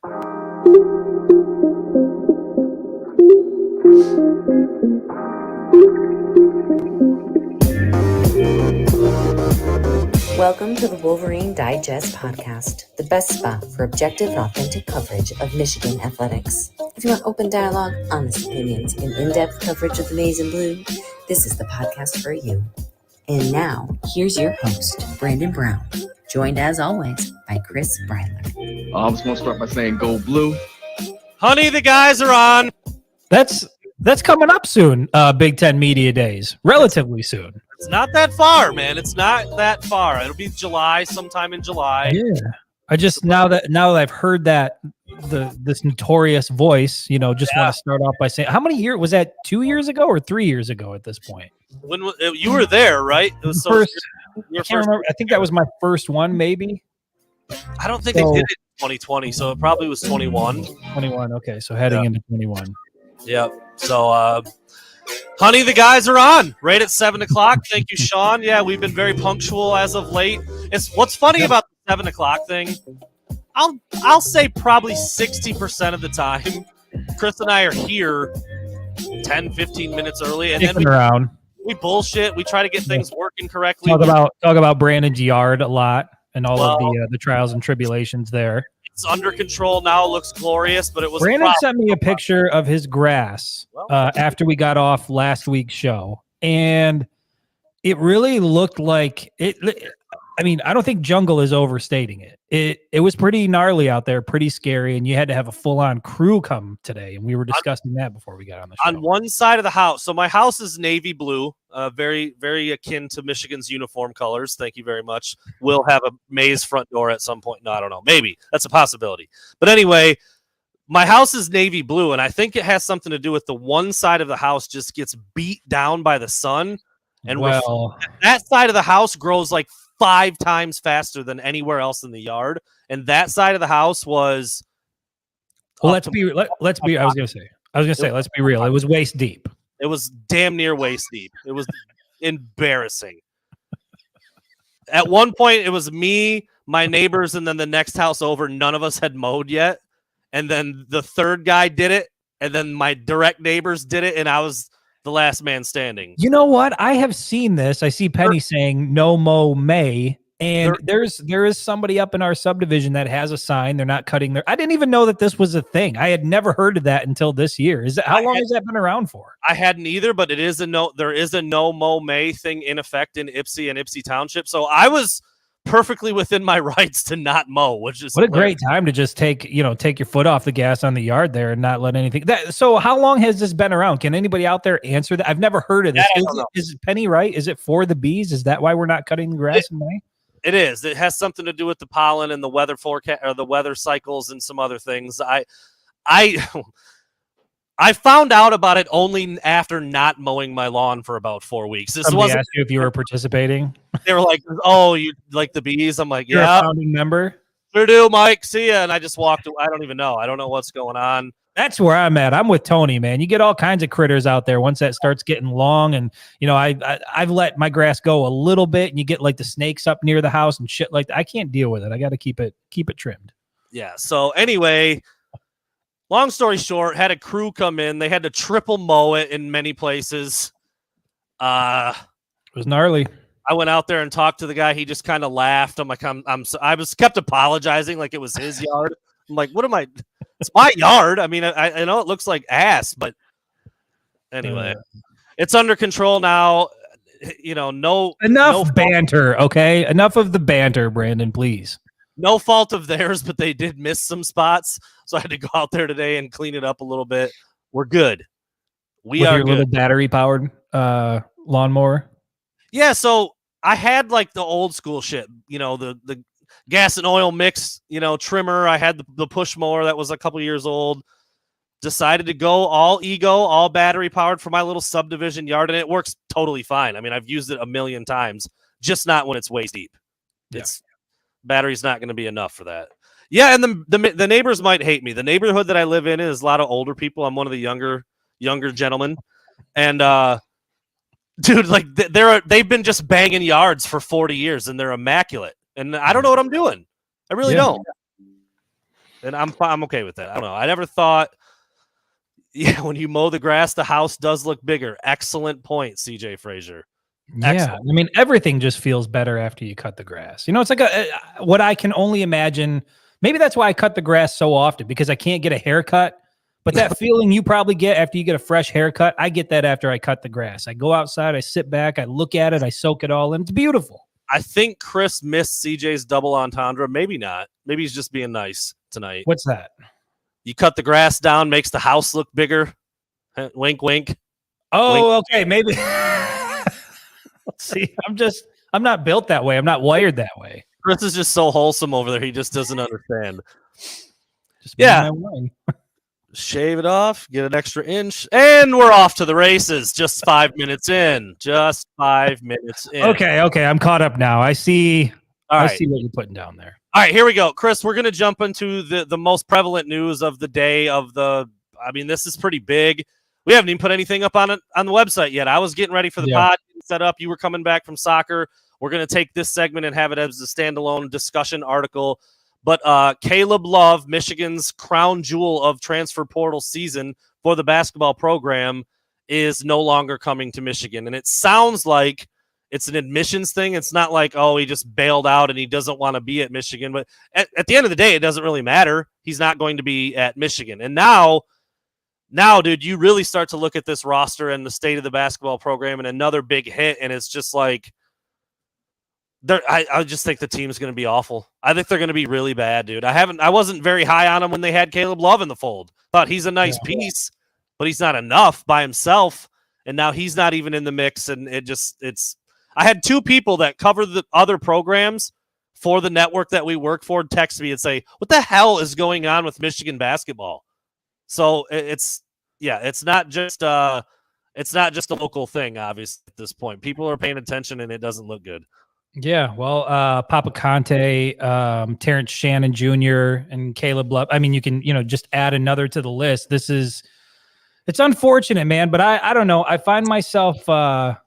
Welcome to the Wolverine Digest podcast, the best spot for objective and authentic coverage of Michigan athletics. If you want open dialogue, honest opinions, and in-depth coverage of the maize and blue, this is the podcast for you. And now, here's your host, Brandon Brown, joined as always by Chris Breiler. I was going to start by saying go blue. Honey, the guys are on. That's coming up soon, Big Ten Media Days, relatively soon. It's not that far, man. It's not that far. It'll be July, sometime in July. Yeah. I just now that I've heard that this notorious voice, want to start off by saying, how many years was that? 2 years ago or 3 years ago at this point? When you were there, right? It was first. I can't remember. I think that was my first one, maybe. I don't think they did it in 2020, so it probably was 21. 21. Okay, so heading into 21. Yep. So, honey, the guys are on right at 7:00. Thank you, Sean. Yeah, we've been very punctual as of late. It's what's funny about the 7:00 thing. I'll say probably 60% of the time, Chris and I are here 10, 15 minutes early, and then we bullshit. We try to get things working correctly. Talk about Brandon's yard a lot and all of the trials and tribulations there. It's under control now. It looks glorious, but it was. Brandon sent me a picture of his grass after we got off last week's show, and it really looked like it. I mean, I don't think jungle is overstating it. It was pretty gnarly out there, pretty scary, and you had to have a full-on crew come today, and we were discussing that before we got on the show. On one side of the house, so my house is navy blue, very, very akin to Michigan's uniform colors. Thank you very much. We'll have a maize front door at some point. No, I don't know. Maybe. That's a possibility. But anyway, my house is navy blue, and I think it has something to do with the one side of the house just gets beat down by the sun, and that side of the house grows like 5 times faster than anywhere else in the yard, and that side of the house was. Well, let's be. I was gonna say. Let's be real. It was waist deep. It was damn near waist deep. It was embarrassing. At one point, it was me, my neighbors, and then the next house over. None of us had mowed yet, and then the third guy did it, and then my direct neighbors did it, and I was the last man standing. You know what? I have seen this. I see Penny saying no mow May, and there is somebody up in our subdivision that has a sign. They're not cutting their. I didn't even know that this was a thing. I had never heard of that until this year. How long has that been around for? I hadn't either, but there is a no mow May thing in effect in Ypsi and Ypsi Township. So I was perfectly within my rights to not mow, which is what a great time to just take your foot off the gas on the yard there and not let anything. So how long has this been around? Can anybody out there answer that? I've never heard of this. Is Penny right? Is it for the bees? Is that why we're not cutting the grass in May? It is. It has something to do with the pollen and the weather forecast or the weather cycles and some other things. I found out about it only after not mowing my lawn for about 4 weeks. Somebody asked you if you were participating. They were like, "Oh, you like the bees?" I'm like, You're "Yeah." A founding member? Sure do, Mike. See ya. And I just walked away. I don't even know. I don't know what's going on. That's where I'm at. I'm with Tony, man. You get all kinds of critters out there once that starts getting long, and I've let my grass go a little bit, and you get like the snakes up near the house and shit like that. I can't deal with it. I got to keep it trimmed. Yeah. So anyway. Long story short, had a crew come in. They had to triple mow it in many places. It was gnarly. I went out there and talked to the guy. He just kind of laughed. I'm like, I was kept apologizing like it was his yard. I'm like, what am I? It's my yard. I mean, I know it looks like ass, but anyway, it's under control now. Enough banter, okay? Enough of the banter, Brandon, please. No fault of theirs, but they did miss some spots. So I had to go out there today and clean it up a little bit. We're good. With your good. Little battery-powered lawnmower? Yeah, so I had like the old school shit, the gas and oil mix, trimmer. I had the push mower that was a couple years old. Decided to go all all battery-powered for my little subdivision yard, and it works totally fine. I mean, I've used it a million times, just not when it's waist deep. Battery's not going to be enough for that. Yeah, and the neighbors might hate me. The neighborhood that I live in is a lot of older people. I'm one of the younger gentlemen, and dude, like they've been just banging yards for 40 years, and they're immaculate. And I don't know what I'm doing. I really don't. and I'm okay with that. I don't know. I never thought. Yeah, when you mow the grass, the house does look bigger. Excellent point, CJ Frazier. Yeah, Excellent. I mean, everything just feels better after you cut the grass. It's like what I can only imagine. Maybe that's why I cut the grass so often, because I can't get a haircut. But that feeling you probably get after you get a fresh haircut, I get that after I cut the grass. I go outside, I sit back, I look at it, I soak it all in. It's beautiful. I think Chris missed CJ's double entendre. Maybe not. Maybe he's just being nice tonight. What's that? You cut the grass down, makes the house look bigger. Wink, wink. Oh, wink. Okay. Maybe. See, I'm not built that way. I'm not wired that way. Chris is just so wholesome over there. He just doesn't understand. Just yeah. Shave it off, get an extra inch, and we're off to the races. Just 5 minutes in. Just 5 minutes in. Okay. I'm caught up now. I see. All right. I see what you're putting down there. All right, here we go. Chris, we're going to jump into the most prevalent news of the day this is pretty big. We haven't even put anything up on the website yet. I was getting ready for the pod set up. You were coming back from soccer. We're going to take this segment and have it as a standalone discussion article. But Caleb Love, Michigan's crown jewel of transfer portal season for the basketball program, is no longer coming to Michigan. And it sounds like it's an admissions thing. It's not like, oh, he just bailed out and he doesn't want to be at Michigan. But at the end of the day, it doesn't really matter. He's not going to be at Michigan. And now, dude, you really start to look at this roster and the state of the basketball program, and another big hit, and it's just like, I just think the team's going to be awful. I think they're going to be really bad, dude. I wasn't very high on him when they had Caleb Love in the fold. Thought he's a nice piece, but he's not enough by himself. And now he's not even in the mix. And I had two people that cover the other programs for the network that we work for text me and say, what the hell is going on with Michigan basketball? So it's not just a local thing, obviously, at this point. People are paying attention, and it doesn't look good. Yeah, well, Papa Conte, Terrence Shannon Jr., and Caleb Love. I mean, you can, just add another to the list. It's unfortunate, man, but I don't know. I find myself, part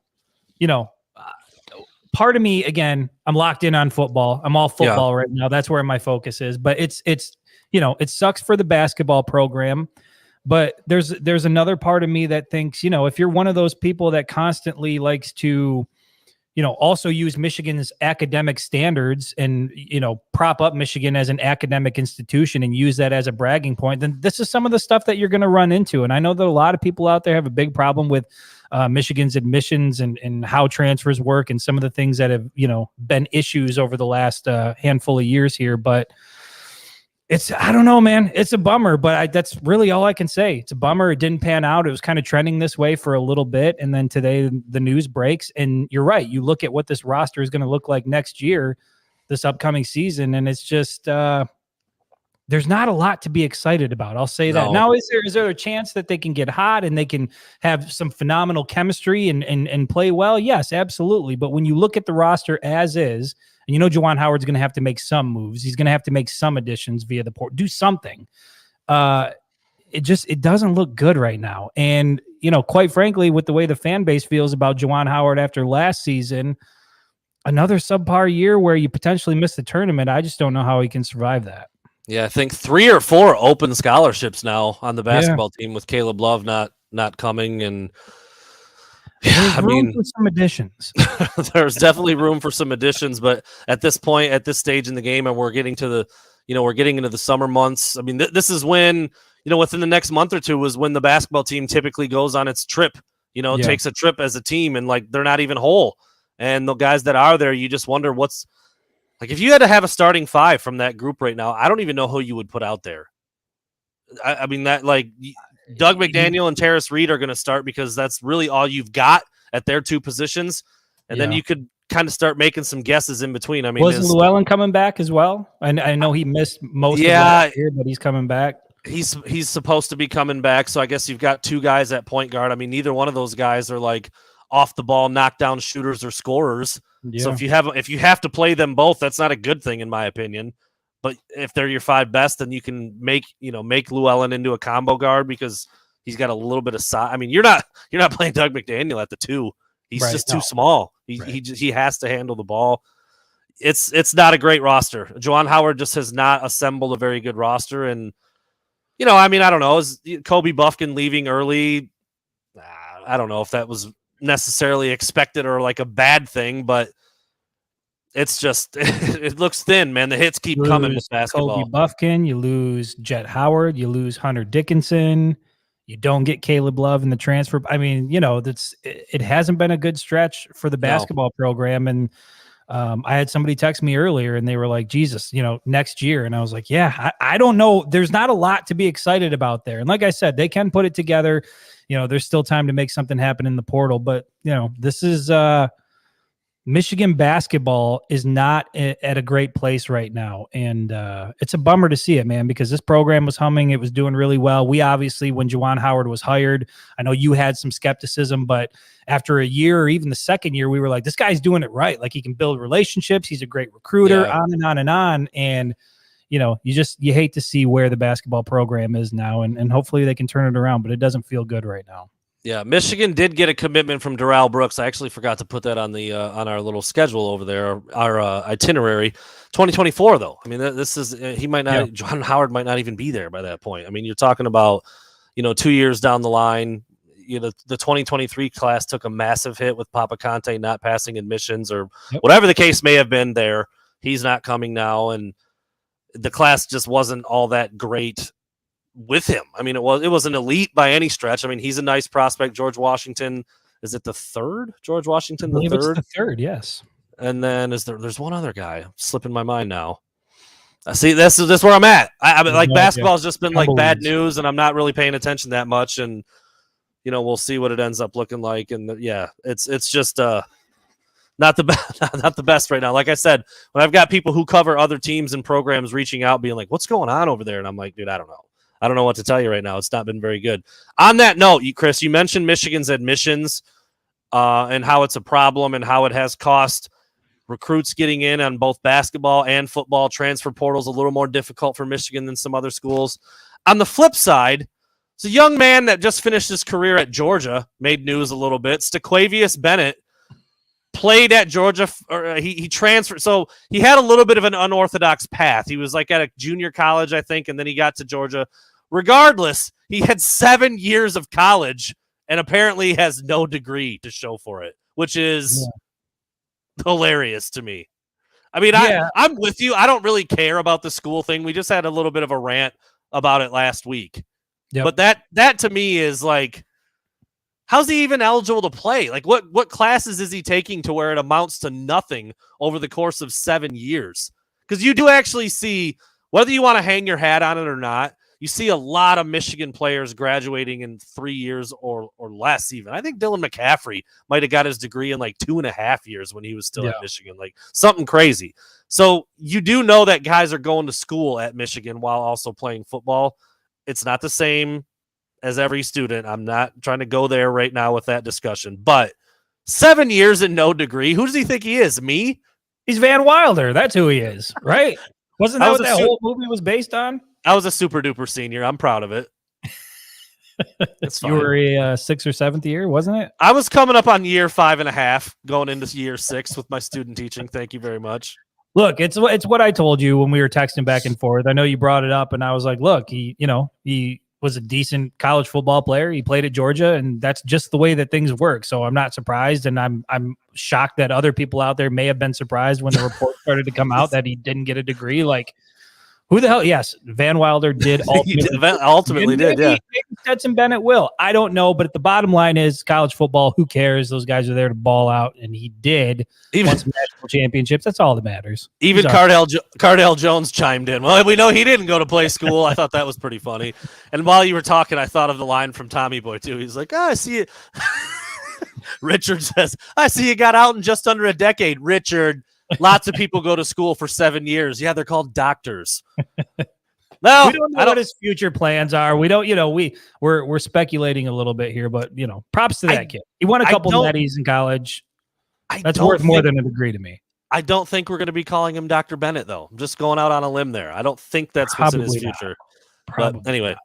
of me, again, I'm locked in on football. I'm all football right now. That's where my focus is. But it sucks for the basketball program. But there's another part of me that thinks, if you're one of those people that constantly likes to, also use Michigan's academic standards and, prop up Michigan as an academic institution and use that as a bragging point, then this is some of the stuff that you're going to run into. And I know that a lot of people out there have a big problem with Michigan's admissions and how transfers work and some of the things that have, been issues over the last handful of years here. But I don't know, man. It's a bummer, but that's really all I can say. It's a bummer. It didn't pan out. It was kind of trending this way for a little bit. And then today the news breaks, and you're right. You look at what this roster is going to look like next year, this upcoming season. And it's just, there's not a lot to be excited about. I'll say that. Now, is there a chance that they can get hot and they can have some phenomenal chemistry and play well? Yes, absolutely. But when you look at the roster as is, and Juwan Howard's going to have to make some moves. He's going to have to make some additions via the port. Do something. It doesn't look good right now. And, quite frankly, with the way the fan base feels about Juwan Howard after last season, another subpar year where you potentially miss the tournament, I just don't know how he can survive that. Yeah, I think 3 or 4 open scholarships now on the basketball team with Caleb Love not coming. And there's room for some additions. There's definitely room for some additions, but at this point, at this stage in the game, and we're getting to we're getting into the summer months. I mean, this is when, within the next month or two is when the basketball team typically goes on its trip, takes a trip as a team, and they're not even whole. And the guys that are there, you just wonder if you had to have a starting 5 from that group right now, I don't even know who you would put out there. I mean, that Doug McDaniel and Terrace Reed are going to start because that's really all you've got at their 2 positions. And then you could kind of start making some guesses in between. I mean, was Llewellyn coming back as well? I know he missed most of last year, but he's coming back. He's supposed to be coming back. So I guess you've got 2 guys at point guard. I mean, neither one of those guys are off the ball, knockdown shooters or scorers. Yeah. So if you have to play them both, that's not a good thing in my opinion. But if they're your 5 best, then you can make Llewellyn into a combo guard because he's got a little bit of size. I mean, you're not playing Doug McDaniel at the 2. He's just too small. He has to handle the ball. it's not a great roster. Juwan Howard just has not assembled a very good roster. And, I mean, I don't know. Is Kobe Buffkin leaving early? I don't know if that was necessarily expected or like a bad thing, but it's just it looks thin, man. The hits keep coming with basketball. Kobe Buffkin, you lose Jet Howard, you lose Hunter Dickinson, you don't get Caleb Love in the transfer. I mean, it hasn't been a good stretch for the basketball program. And I had somebody text me earlier and they were like, Jesus, next year. And I was like, yeah, I don't know. There's not a lot to be excited about there. And like I said, they can put it together. There's still time to make something happen in the portal, but this is Michigan basketball is not at a great place right now. And it's a bummer to see it, man, because this program was humming. It was doing really well. We obviously, when Juwan Howard was hired, I know you had some skepticism, but after a year or even the second year, we were like, this guy's doing it right. Like, he can build relationships. He's a great recruiter, on and on and on. And, you hate to see where the basketball program is now, and hopefully they can turn it around, but it doesn't feel good right now. Yeah, Michigan did get a commitment from Darrell Brooks. I actually forgot to put that on the on our little schedule over there, our itinerary. 2024, though. I mean, this is he might not. Juwan Howard might not even be there by that point. I mean, you're talking about 2 years down the line. The 2023 class took a massive hit with Papa Conte not passing admissions or whatever the case may have been there. He's not coming now, and the class just wasn't all that great with him. I mean, it was an elite by any stretch. I mean, he's a nice prospect. George Washington, is it the third? George Washington, the third? It's the third, yes. And then there's one other guy slipping my mind now. See, this is where I'm at. I mean, like, basketball's just been like bad news, and I'm not really paying attention that much. And we'll see what it ends up looking like. And it's just not the best right now. Like I said, when I've got people who cover other teams and programs reaching out, being like, "What's going on over there?" And I'm like, dude, I don't know. I don't know what to tell you right now. It's not been very good. On that note, Chris, you mentioned Michigan's admissions and how it's a problem and how it has cost recruits getting in on both basketball and football. Transfer portal's a little more difficult for Michigan than some other schools. On the flip side, it's a young man that just finished his career at Georgia, made news a little bit. Stequavius Bennett played at Georgia. He transferred. So he had a little bit of an unorthodox path. He was like at a junior college, I think, and then he got to Georgia. Regardless, he had 7 years of college and apparently has no degree to show for it, which is hilarious to me. I mean, I'm with you. I don't really care about the school thing. We just had a little bit of a rant about it last week. But that to me is like, how's he even eligible to play? Like, what classes is he taking to where it amounts to nothing over the course of 7 years? Because you do actually see, whether you want to hang your hat on it or not, you see a lot of Michigan players graduating in 3 years or less even. I think Dylan McCaffrey might have got his degree in like 2.5 years when he was still at Michigan, like something crazy. So you do know that guys are going to school at Michigan while also playing football. It's not the same as every student. I'm not trying to go there right now with that discussion, but 7 years and no degree. Who does he think he is? Me? He's Van Wilder. That's who he is, right? Wasn't that what that whole movie was based on? I was a super duper senior. I'm proud of it. You were a 6th or 7th year, wasn't it? I was coming up on year 5.5, going into year 6 with my student teaching. Thank you very much. Look, it's what I told you when we were texting back and forth. I know you brought it up, and I was like, look, he was a decent college football player. He played at Georgia, and that's just the way that things work. So I'm not surprised, and I'm shocked that other people out there may have been surprised when the report started to come out that he didn't get a degree. Like, who the hell? Yes, Van Wilder did ultimately did. Yeah, maybe Stetson Bennett will. I don't know, but the bottom line is college football. Who cares? Those guys are there to ball out, and he did. Even won some national championships. That's all that matters. Even Cardell Jones chimed in. Well, we know he didn't go to play school. I thought that was pretty funny. And while you were talking, I thought of the line from Tommy Boy too. He's like, I see it. Richard says, I see you got out in just under a decade, Richard. Lots of people go to school for 7 years. Yeah, they're called doctors. No, we don't know what his future plans are. We don't, we're speculating a little bit here, but props to that kid. He won a couple netties in college. That's worth more than a degree to me. I don't think we're going to be calling him Dr. Bennett, though. I'm just going out on a limb there. I don't think that's what's in his future. But anyway,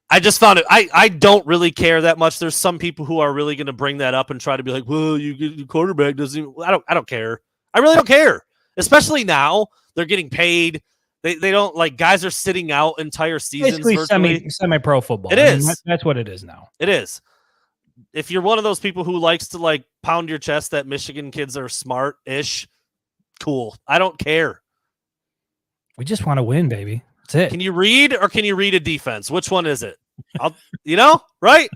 I just found it. I don't really care that much. There's some people who are really going to bring that up and try to be like, well, you quarterback doesn't. I don't care. I really don't care. especially now. They're getting paid. They don't like guys are sitting out entire seasons. Basically semi-pro football. It is. That's what it is now. It is. If you're one of those people who likes to like pound your chest that Michigan kids are smart-ish, cool. I don't care. We just want to win, baby. That's it. Can you read or can you read a defense? Which one is it? Right?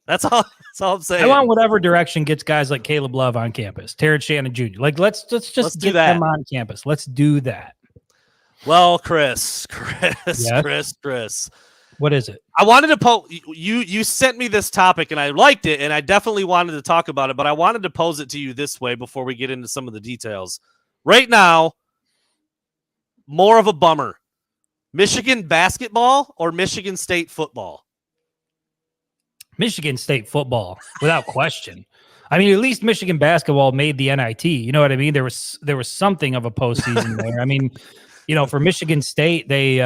That's all I'm saying. I want whatever direction gets guys like Caleb Love on campus, Terrence Shannon Jr. Like let's just get them on campus. Let's do that. Well, Chris. Yes? Chris. What is it? I wanted to you sent me this topic and I liked it and I definitely wanted to talk about it, but I wanted to pose it to you this way before we get into some of the details. Right now, more of a bummer. Michigan basketball or Michigan State football? Michigan State football, without question. I mean, at least Michigan basketball made the NIT. You know what I mean? There was something of a postseason there. I mean, for Michigan State, they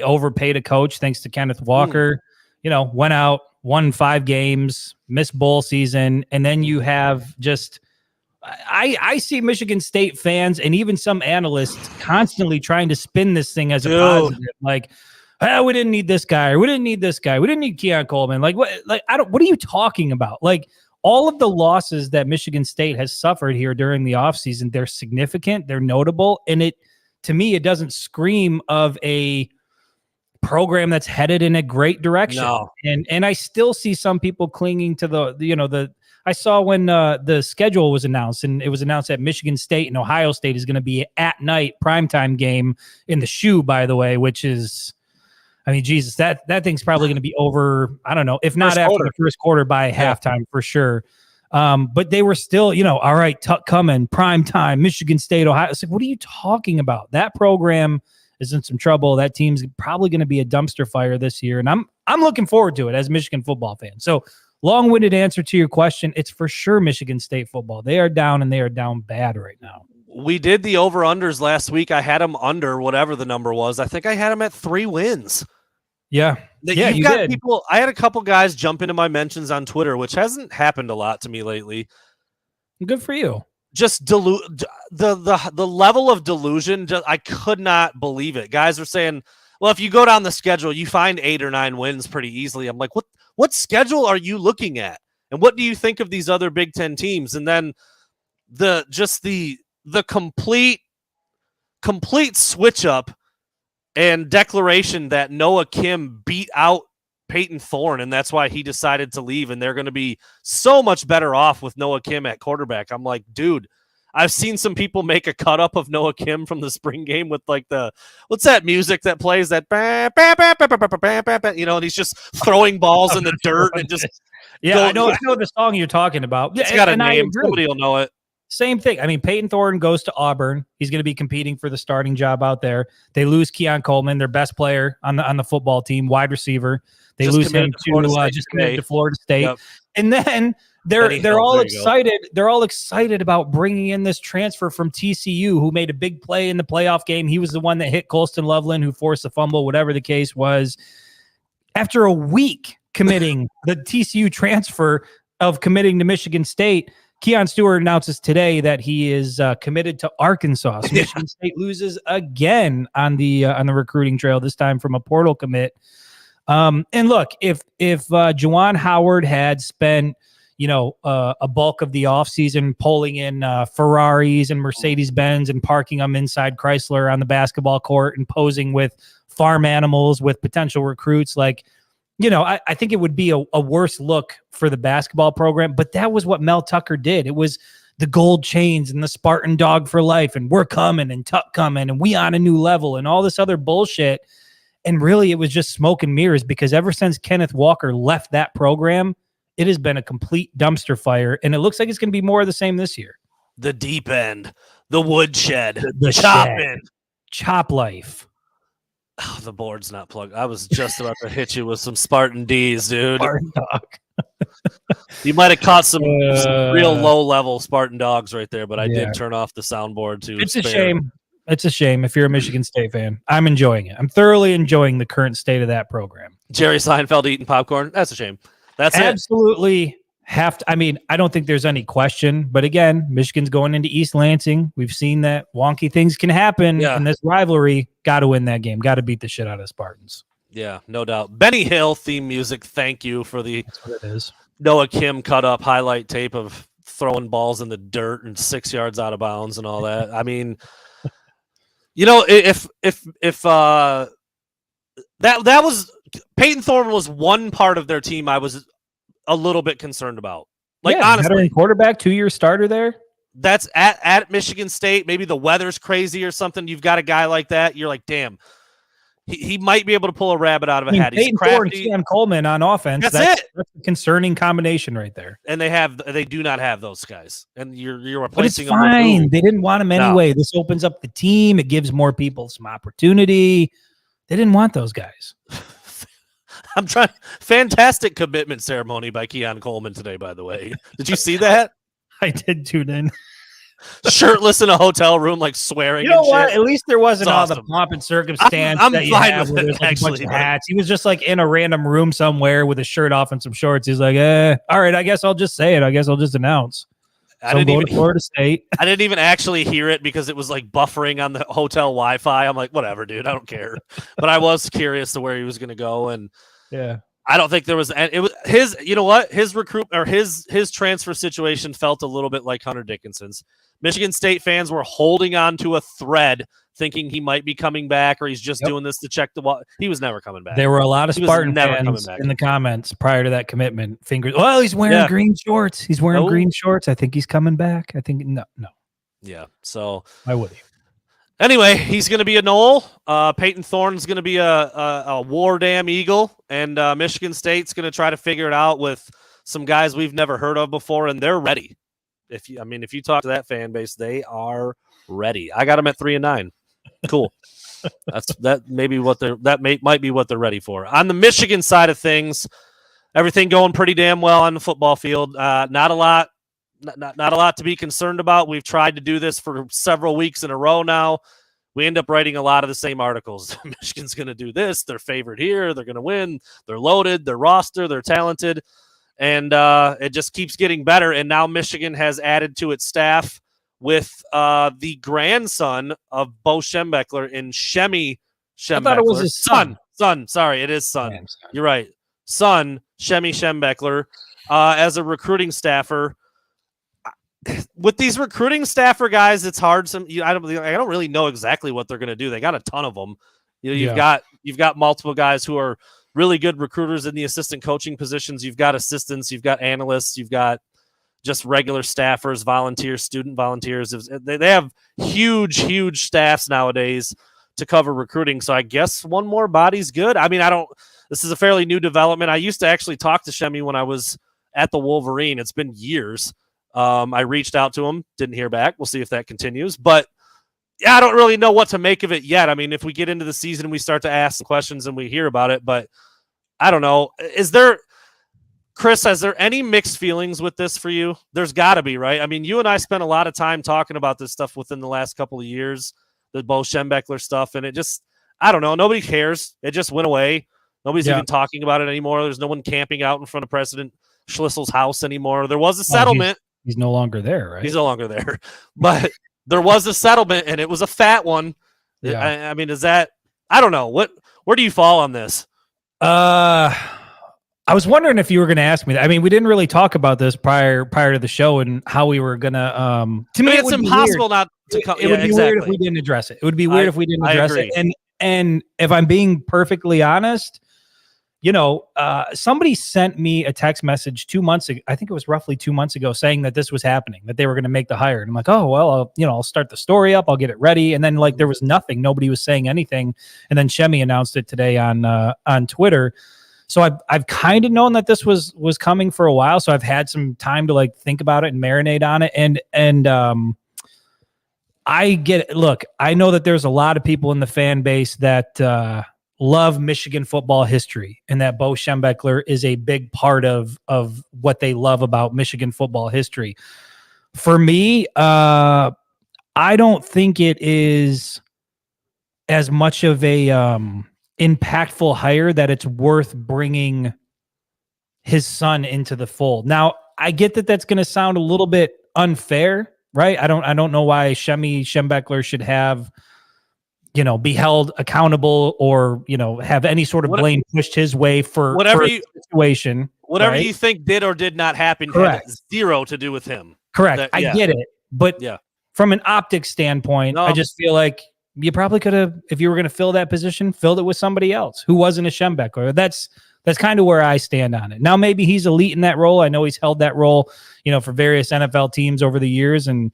overpaid a coach thanks to Kenneth Walker. Went out, won 5 games, missed bowl season, and then you have just. I see Michigan State fans and even some analysts constantly trying to spin this thing as a positive, like, we didn't need this guy, or we didn't need this guy, we didn't need Keon Coleman. Like what? Like what are you talking about? Like all of the losses that Michigan State has suffered here during the offseason, they're significant, they're notable, and to me it doesn't scream of a program that's headed in a great direction. No. And I still see some people clinging to the I saw when the schedule was announced, and it was announced that Michigan State and Ohio State is going to be at night primetime game in the shoe, by the way, which is, I mean, Jesus, that thing's probably going to be over, I don't know, if not after the first quarter by halftime for sure. But they were still, all right, Tuck coming, primetime, Michigan State, Ohio. It's like, what are you talking about? That program is in some trouble. That team's probably going to be a dumpster fire this year. And I'm looking forward to it as a Michigan football fan. So long-winded answer to your question, it's for sure Michigan State football. They are down, and they are down bad right now. We did the over-unders last week. I had them under whatever the number was. I think I had them at 3 wins. Yeah. You got did. People. I had a couple guys jump into my mentions on Twitter, which hasn't happened a lot to me lately. Good for you. Just the level of delusion. I could not believe it. Guys are saying, well, if you go down the schedule, you find 8 or 9 wins pretty easily. I'm like, what schedule are you looking at? And what do you think of these other Big Ten teams? And then the complete switch up and declaration that Noah Kim beat out Peyton Thorne, and that's why he decided to leave, and they're going to be so much better off with Noah Kim at quarterback. I'm like, dude, I've seen some people make a cut up of Noah Kim from the spring game with like what's that music that plays that, and he's just throwing balls in the dirt and just. Yeah, I know the song you're talking about. It's got a name. Somebody will know it. Same thing. I mean, Peyton Thorne goes to Auburn. He's going to be competing for the starting job out there. They lose Keon Coleman, their best player on the football team, wide receiver. They lose him to just committed to Florida State. Yep. And then they're all excited. They're all excited about bringing in this transfer from TCU who made a big play in the playoff game. He was the one that hit Colston Loveland, who forced a fumble, whatever the case was. After a week committing the TCU transfer of committing to Michigan State, Keon Stewart announces today that he is committed to Arkansas. So Michigan State loses again on the recruiting trail, this time from a portal commit. And look, if Juwan Howard had spent a bulk of the offseason pulling in Ferraris and Mercedes-Benz and parking them inside Chrysler on the basketball court and posing with farm animals with potential recruits, I think it would be a worse look for the basketball program, but that was what Mel Tucker did. It was the gold chains and the Spartan dog for life, and we're coming and Tuck coming and we on a new level and all this other bullshit. And really it was just smoke and mirrors, because ever since Kenneth Walker left that program, it has been a complete dumpster fire. And it looks like it's going to be more of the same this year. The deep end, the woodshed, the chop shed. end, chop life. Oh, the board's not plugged. I was just about to hit you with some Spartan D's, dude. Spartan dog. You might have caught some real low-level Spartan dogs right there, but I did turn off the soundboard too. It's a shame. It's a shame if you're a Michigan State fan. I'm enjoying it. I'm thoroughly enjoying the current state of that program. Jerry Seinfeld eating popcorn. That's a shame. That's absolutely I don't think there's any question, but again, Michigan's going into East Lansing. We've seen that wonky things can happen in this rivalry. Got to win that game. Got to beat the shit out of Spartans. Yeah, no doubt. Benny Hill theme music. Thank you for the That's what it is. Noah Kim cut up highlight tape of throwing balls in the dirt and 6 yards out of bounds and all that. I mean, if that was Peyton Thorne was one part of their team I was a little bit concerned about. Honestly, veteran quarterback, 2-year starter there. That's at Michigan State. Maybe the weather's crazy or something. You've got a guy like that. You're like, damn, he might be able to pull a rabbit out of a hat. He's crafty. Peyton Coleman on offense. That's a concerning combination right there. And they do not have those guys. And you're replacing them. But it's fine. They didn't want him anyway. No. This opens up the team. It gives more people some opportunity. They didn't want those guys. I'm trying. Fantastic commitment ceremony by Keon Coleman today, by the way. Did you see that? I did tune in. Shirtless in a hotel room, like swearing. You know and what? shit. At least there wasn't all awesome. the pomp and circumstance. I'm that you fine have with where it, there's actually. A bunch of hats. He was just like in a random room somewhere with a shirt off and some shorts. He's like, all right, I guess I'll just say it. I guess I'll just announce. I didn't even Florida State. I didn't even actually hear it because it was like buffering on the hotel Wi-Fi. I'm like, whatever, dude. I don't care. But I was curious to where he was going to go, and yeah. I don't think there was. It was his. You know what? His recruit or his transfer situation felt a little bit like Hunter Dickinson's. Michigan State fans were holding on to a thread, thinking he might be coming back, or he's just doing this to check the wall. He was never coming back. There were a lot of Spartan fans in the comments prior to that commitment. Fingers. Well, he's wearing green shorts. He's wearing green shorts. I think he's coming back. I think no. Yeah. So why would he? Anyway, he's going to be a Knoll. Peyton Thorne's going to be a War Dam Eagle, and Michigan State's going to try to figure it out with some guys we've never heard of before, and they're ready. If you talk to that fan base, they are ready. I got them at 3-9. Cool. That might be what they're ready for. On the Michigan side of things, everything going pretty damn well on the football field. Not a lot to be concerned about. We've tried to do this for several weeks in a row now. We end up writing a lot of the same articles. Michigan's going to do this. They're favored here. They're going to win. They're loaded. They're roster. They're talented. And it just keeps getting better. And now Michigan has added to its staff with the grandson of Bo Schembechler in Shemi Schembechler. I thought it was his son. Son. Sorry, it is son. You're right. Son, Shemi Schembechler, as a recruiting staffer. With these recruiting staffer guys, it's hard. I don't really know exactly what they're going to do. They got a ton of them. You've got multiple guys who are really good recruiters in the assistant coaching positions. You've got assistants, you've got analysts, you've got just regular staffers, volunteers, student volunteers. They have huge staffs nowadays to cover recruiting. So I guess one more body's good. This is a fairly new development. I used to actually talk to Shemi when I was at the Wolverine. It's been years. I reached out to him, didn't hear back. We'll see if that continues, but I don't really know what to make of it yet. If we get into the season, we start to ask questions and we hear about it, but I don't know. Chris, has there any mixed feelings with this for you? There's got to be, right? You and I spent a lot of time talking about this stuff within the last couple of years, the Bo Schembechler stuff, and it just, I don't know. Nobody cares. It just went away. Nobody's even talking about it anymore. There's no one camping out in front of President Schlissel's house anymore. There was a settlement. He's no longer there, right? He's no longer there. But there was a settlement, and it was a fat one. Yeah. Is that – I don't know. Where do you fall on this? I was wondering if you were going to ask me that. We didn't really talk about this prior to the show and how we were going to to me, it's impossible not to come. It would be weird if we didn't address it. It would be weird if we didn't address it. And if I'm being perfectly honest, somebody sent me a text message 2 months ago. I think it was roughly 2 months ago, saying that this was happening, that they were going to make the hire. And I'm like, oh, well, I'll start the story up. I'll get it ready. And then there was nothing. Nobody was saying anything. And then Shemi announced it today on Twitter. So I've kind of known that this was coming for a while. So I've had some time to think about it and marinate on it. And I get it. Look, I know that there's a lot of people in the fan base that love Michigan football history, and that Bo Schembechler is a big part of what they love about Michigan football history. For me, I don't think it is as much of a impactful hire that it's worth bringing his son into the fold. Now, I get that that's going to sound a little bit unfair, right? I don't know why Schembechler should have, be held accountable or, have any sort of blame pushed his way for a situation. Whatever you think did or did not happen Correct. had zero to do with him. Correct. I get it. But from an optics standpoint, I just feel like you probably could have, if you were going to fill that position, filled it with somebody else who wasn't a Schembechler. That's kind of where I stand on it. Now, maybe he's elite in that role. I know he's held that role, for various NFL teams over the years. And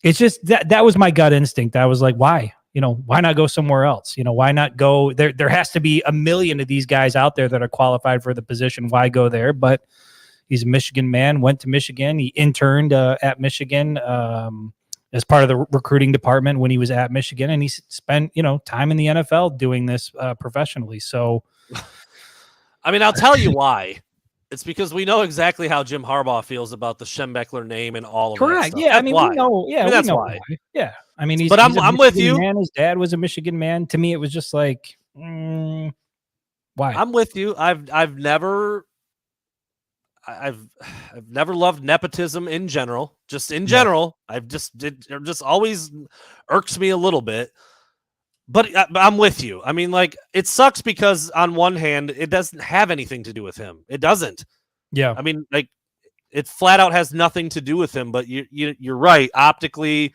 it's just that was my gut instinct. I was like, why? Why not go somewhere else? Why not go there? There has to be a million of these guys out there that are qualified for the position. Why go there? But he's a Michigan man, went to Michigan. He interned at Michigan as part of the recruiting department when he was at Michigan. And he spent, time in the NFL doing this professionally. So, I mean, I'll tell you why. It's because we know exactly how Jim Harbaugh feels about the Schembechler name and all of that. Correct. Stuff. Yeah, that's why. We know. Yeah, that's why. Yeah, I mean, but I'm with you. Man. His dad was a Michigan man. To me, it was just like, why? I'm with you. I've never loved nepotism in general. Just in general, it just always irks me a little bit. But I'm with you. I mean, like, it sucks because on one hand, it doesn't have anything to do with him. It doesn't. Yeah. I mean, like, it flat out has nothing to do with him. But you're right. Optically,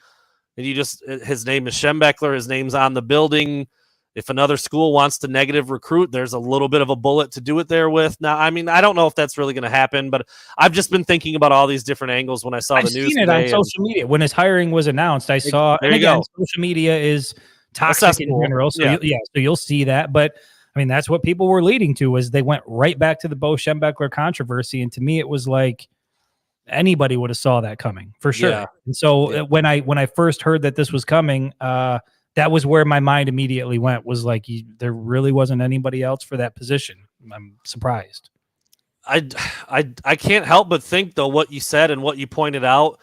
and his name is Schembechler. His name's on the building. If another school wants to negative recruit, there's a little bit of a bullet to do it there with. Now, I mean, I don't know if that's really going to happen, but I've just been thinking about all these different angles when I saw the news. I've seen it on social media. When his hiring was announced, I saw, and again, social media is toxic in general. So so you'll see that. But I mean, that's what people were leading to, was they went right back to the Bo Schembechler controversy. And to me, it was like anybody would have saw that coming for sure. Yeah. And so when I first heard that this was coming, that was where my mind immediately went, was like, there really wasn't anybody else for that position. I'm surprised. I can't help but think, though, what you said and what you pointed out,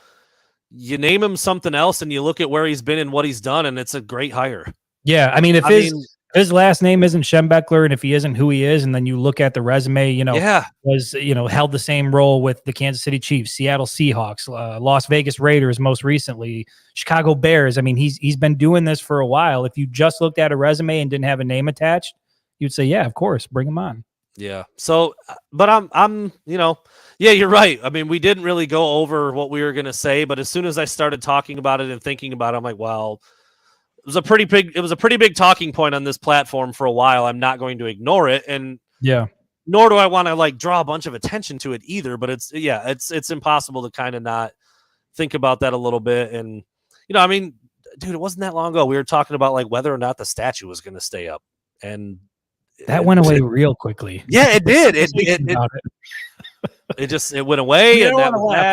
you name him something else and you look at where he's been and what he's done, and it's a great hire. Yeah. I mean, if his last name isn't Schembechler, and if he isn't who he is, and then you look at the resume, was, held the same role with the Kansas City Chiefs, Seattle Seahawks, Las Vegas Raiders, most recently, Chicago Bears. I mean, he's been doing this for a while. If you just looked at a resume and didn't have a name attached, you'd say, yeah, of course, bring him on. Yeah. So, but I'm, yeah, you're right. I mean, we didn't really go over what we were going to say, but as soon as I started talking about it and thinking about it, I'm like, well, it was a pretty big talking point on this platform for a while. I'm not going to ignore it. And nor do I want to like draw a bunch of attention to it either, but it's impossible to kind of not think about that a little bit. And, I mean, dude, it wasn't that long ago. We were talking about like whether or not the statue was going to stay up, and that went away real quickly. Yeah, it did. It went away. I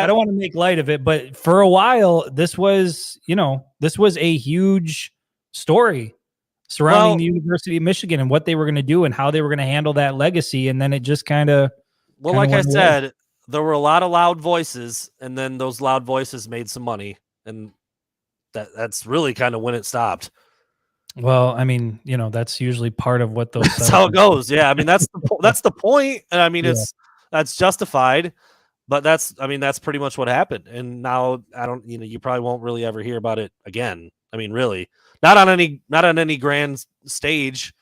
don't want to make light of it, but for a while, this was a huge story surrounding the University of Michigan and what they were going to do and how they were going to handle that legacy. And then it just kind of, like I said, there were a lot of loud voices, and then those loud voices made some money, and that's really kind of when it stopped. Well, I mean, that's usually part of what those. That's how it goes. Yeah, I mean, that's the point, and I mean, that's justified, but that's pretty much what happened. And now you probably won't really ever hear about it again. I mean, really, not on any grand stage.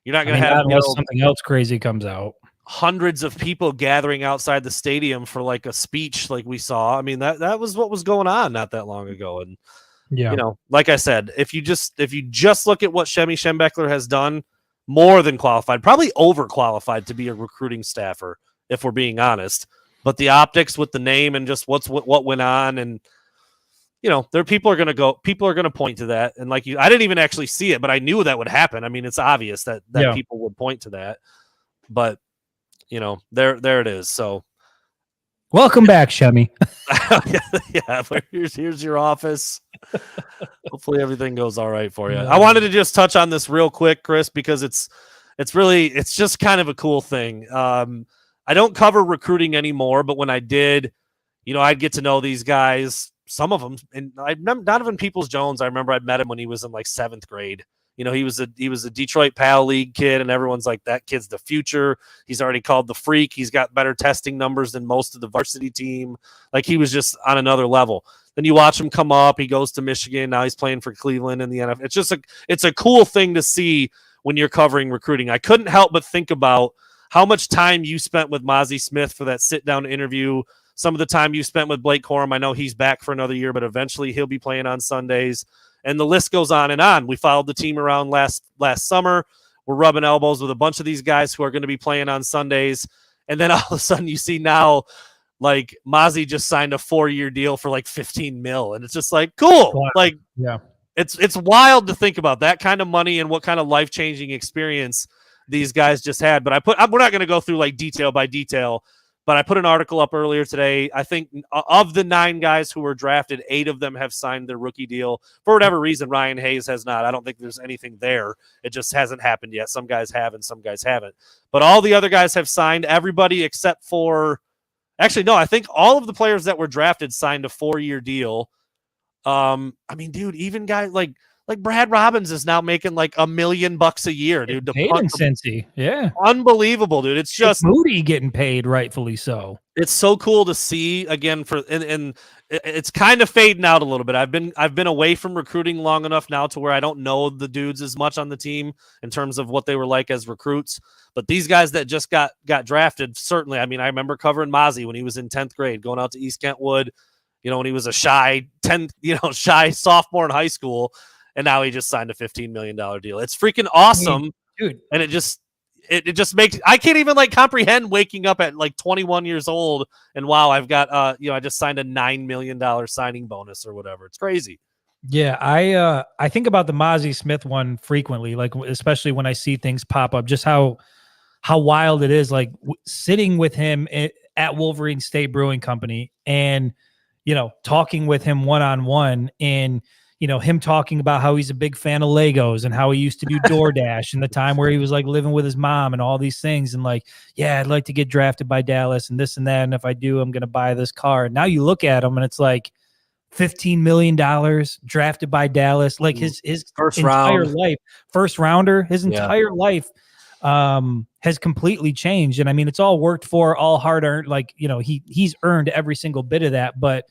You're not going to have unless something else crazy comes out. Hundreds of people gathering outside the stadium for like a speech, like we saw. I mean, that was what was going on not that long ago, and. Yeah, like I said, if you just look at what Schembechler has done, more than qualified, probably overqualified to be a recruiting staffer, if we're being honest. But the optics with the name and just what went on, and people are going to point to that. And like I didn't even actually see it, but I knew that would happen. I mean, it's obvious that people would point to that. But there it is. So. Welcome back, Shemmy. Yeah, here's your office. Hopefully everything goes all right for you. I wanted to just touch on this real quick, Chris, because it's just kind of a cool thing. I don't cover recruiting anymore, but when I did, I'd get to know these guys, some of them, and I remember Donovan Peoples-Jones. I remember I met him when he was in like 7th grade. He was a Detroit Pal League kid, and everyone's like, that kid's the future. He's already called the freak. He's got better testing numbers than most of the varsity team. Like, he was just on another level. Then you watch him come up. He goes to Michigan. Now he's playing for Cleveland in the NFL. It's a cool thing to see when you're covering recruiting. I couldn't help but think about how much time you spent with Mazi Smith for that sit-down interview. Some of the time you spent with Blake Corum. I know he's back for another year, but eventually he'll be playing on Sundays. And the list goes on and on. We followed the team around last summer. We're rubbing elbows with a bunch of these guys who are going to be playing on Sundays. And then all of a sudden you see now, like, Mazi just signed a 4-year deal for like $15 million. And it's just like, cool. Wow. Like, yeah, it's wild to think about that kind of money and what kind of life-changing experience these guys just had. But we're not going to go through like detail by detail, but I put an article up earlier today. I think of the 9 guys who were drafted, 8 of them have signed their rookie deal. For whatever reason, Ryan Hayes has not. I don't think there's anything there. It just hasn't happened yet. Some guys have and some guys haven't. But all the other guys have signed, everybody except for – actually, no, I think all of the players that were drafted signed a 4-year deal. I mean, dude, even guys like Brad Robbins is now making like $1 million a year, dude. Paid in Cincy. Yeah. Unbelievable, dude. It's just Moody getting paid, rightfully so. It's so cool to see again and it's kind of fading out a little bit. I've been away from recruiting long enough now to where I don't know the dudes as much on the team in terms of what they were like as recruits. But these guys that just got drafted, certainly. I mean, I remember covering Mazi when he was in 10th grade, going out to East Kentwood, when he was a shy sophomore in high school. And now he just signed a $15 million deal. It's freaking awesome, dude. And it just makes I can't even like comprehend waking up at like 21 years old and wow, I've got I just signed a $9 million signing bonus or whatever. It's crazy. Yeah, I think about the Mazi Smith one frequently, like especially when I see things pop up, just how wild it is. Like sitting with him at Wolverine State Brewing Company and talking with him one-on-one and him talking about how he's a big fan of Legos and how he used to do DoorDash and the time where he was like living with his mom and all these things. And like, yeah, I'd like to get drafted by Dallas and this and that. And if I do, I'm going to buy this car. And now you look at him and it's like $15 million drafted by Dallas. Like his first entire round life, first rounder, his entire life has completely changed. And I mean, it's all worked for, all hard earned. Like, he's earned every single bit of that, but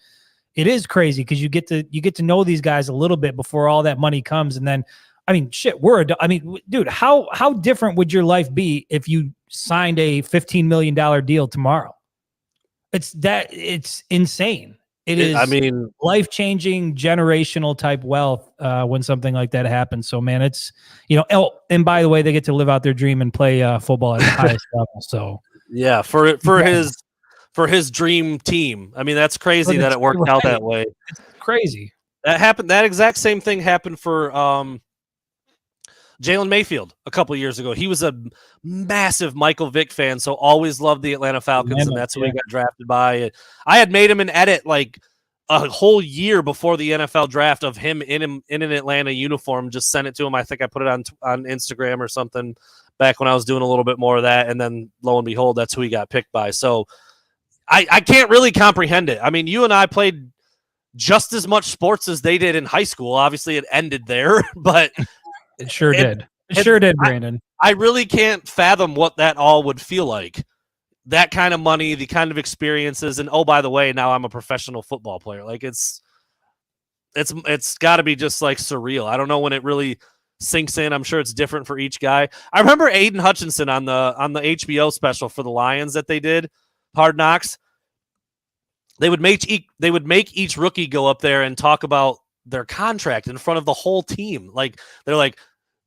it is crazy because you get to know these guys a little bit before all that money comes. And then, I mean, shit, dude, how different would your life be if you signed a $15 million deal tomorrow? It's insane. It is, I mean, life-changing, generational type wealth when something like that happens. So, man, it's, and by the way, they get to live out their dream and play football at the highest level. So, yeah, for his dream team. I mean, that's crazy that it worked out that way. It's crazy. That happened. That exact same thing happened for Jalen Mayfield a couple of years ago. He was a massive Michael Vick fan, so always loved the Atlanta Falcons, and that's who he got drafted by. I had made him an edit like a whole year before the NFL draft of him in an Atlanta uniform. Just sent it to him. I think I put it on Instagram or something back when I was doing a little bit more of that, and then lo and behold, that's who he got picked by. So I can't really comprehend it. I mean, you and I played just as much sports as they did in high school. Obviously, it ended there, but it sure did. It sure did, Brandon. I really can't fathom what that all would feel like. That kind of money, the kind of experiences, and oh, by the way, now I'm a professional football player. Like it's got to be just like surreal. I don't know when it really sinks in. I'm sure it's different for each guy. I remember Aiden Hutchinson on the HBO special for the Lions that they did. Hard Knocks. They would make each rookie go up there and talk about their contract in front of the whole team. Like they're like,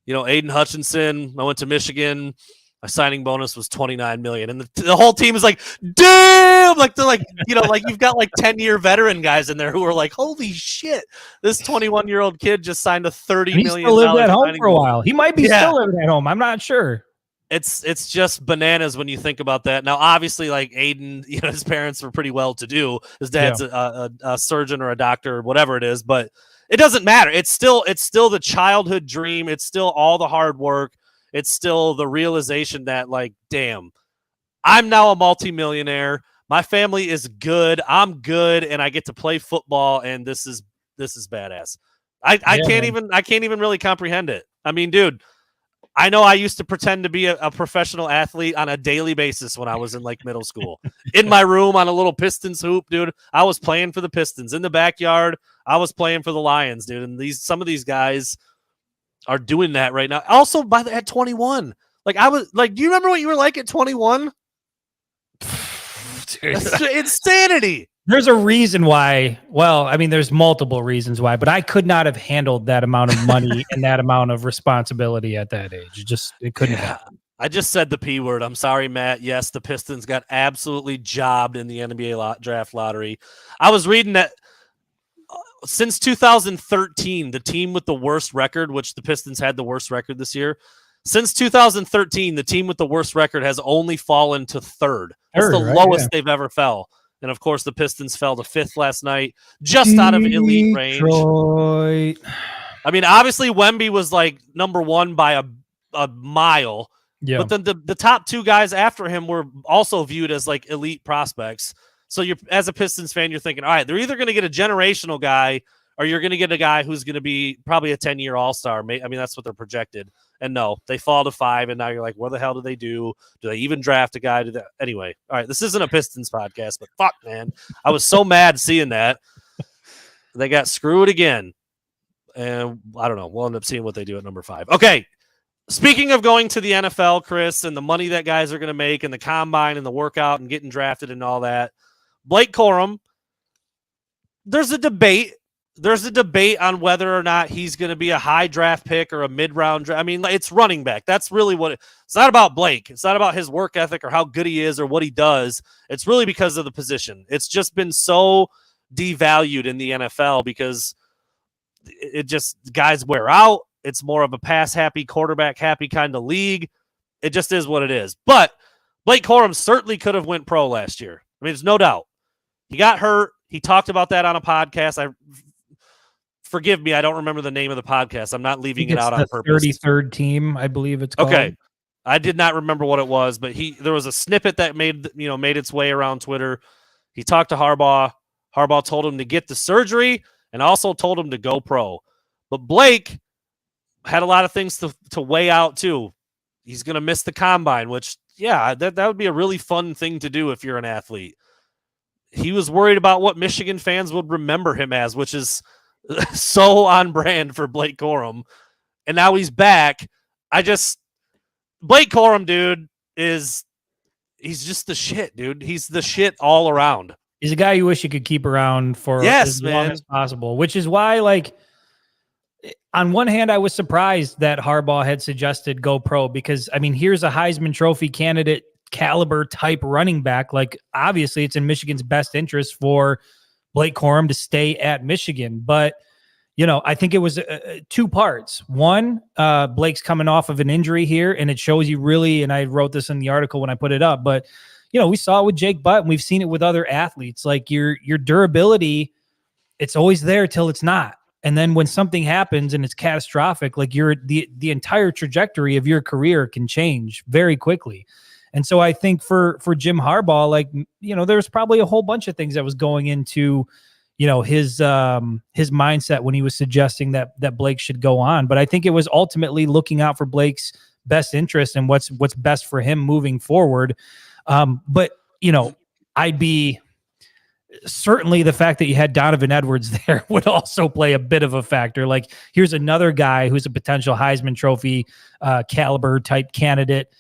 Aiden Hutchinson, I went to Michigan, my signing bonus was $29 million, and the whole team is like, damn! Like they're like, like you've got like 10-year veteran guys in there who are like, holy shit, this 21-year-old kid just signed a $30 million. He still lived at home for a while. He might be still living at home. I'm not sure. It's just bananas when you think about that. Now, obviously, like Aiden, his parents were pretty well to do. His dad's a surgeon or a doctor or whatever it is, but it doesn't matter. It's still the childhood dream. It's still all the hard work. It's still the realization that, like, damn, I'm now a multimillionaire. My family is good. I'm good, and I get to play football, and this is badass. I can't even really comprehend it. I mean, dude, I know I used to pretend to be a professional athlete on a daily basis when I was in like middle school. In my room on a little Pistons hoop, dude. I was playing for the Pistons. In the backyard, I was playing for the Lions, dude. And some of these guys are doing that right now. Also, at 21. Like I was like, do you remember what you were like at 21? That's insanity. There's a reason why. Well, I mean, there's multiple reasons why, but I could not have handled that amount of money and that amount of responsibility at that age. It couldn't have happened. I just said the P word. I'm sorry, Matt. Yes, the Pistons got absolutely jobbed in the NBA draft lottery. I was reading that since 2013, the team with the worst record, which the Pistons had the worst record this year, since 2013, the team with the worst record has only fallen to third. That's the lowest they've ever fell. And, of course, the Pistons fell to fifth last night, just out of elite range. I mean, obviously, Wemby was, like, number one by a mile. Yeah. But then the top two guys after him were also viewed as, like, elite prospects. So, as a Pistons fan, you're thinking, all right, they're either going to get a generational guy or you're going to get a guy who's going to be probably a 10-year all-star. I mean, that's what they're projected. And no, they fall to 5, and now you're like, what the hell do they do? Do they even draft a guy? Anyway, all right, this isn't a Pistons podcast, but fuck, man. I was so mad seeing that. They got screwed again. And I don't know. We'll end up seeing what they do at number 5. Okay, speaking of going to the NFL, Chris, and the money that guys are going to make and the combine and the workout and getting drafted and all that, Blake Corum, there's a debate. There's a debate on whether or not he's going to be a high draft pick or a mid-round draft. I mean, it's running back. That's really what it's not about Blake. It's not about his work ethic or how good he is or what he does. It's really because of the position. It's just been so devalued in the NFL because it just guys wear out. It's more of a pass-happy, quarterback-happy kind of league. It just is what it is. But Blake Corum certainly could have went pro last year. I mean, there's no doubt. He got hurt. He talked about that on a podcast. Forgive me, I don't remember the name of the podcast. I'm not leaving it out on purpose. 33rd team, I believe it's called. Okay. I did not remember what it was, but there was a snippet that made its way around Twitter. He talked to Harbaugh. Harbaugh told him to get the surgery and also told him to go pro. But Blake had a lot of things to weigh out too. He's going to miss the combine, which, yeah, that would be a really fun thing to do if you're an athlete. He was worried about what Michigan fans would remember him as, which is so on brand for Blake Corum. And now he's back. Blake Corum, dude, he's just the shit, dude. He's the shit all around. He's a guy you wish you could keep around for as long as possible, which is why, like, on one hand, I was surprised that Harbaugh had suggested go pro because, I mean, here's a Heisman Trophy candidate caliber type running back. Like, obviously, it's in Michigan's best interest for Blake Corum to stay at Michigan. But, I think it was 2 parts. One, Blake's coming off of an injury here, and it shows you really, and I wrote this in the article when I put it up, but, we saw it with Jake Butt, and we've seen it with other athletes. Like, your durability, it's always there till it's not. And then when something happens and it's catastrophic, like the entire trajectory of your career can change very quickly. And so I think for Jim Harbaugh, like, there's probably a whole bunch of things that was going into, his mindset when he was suggesting that Blake should go on. But I think it was ultimately looking out for Blake's best interest and what's best for him moving forward. But I'd be certainly the fact that you had Donovan Edwards there would also play a bit of a factor. Like, here's another guy who's a potential Heisman Trophy caliber type candidate.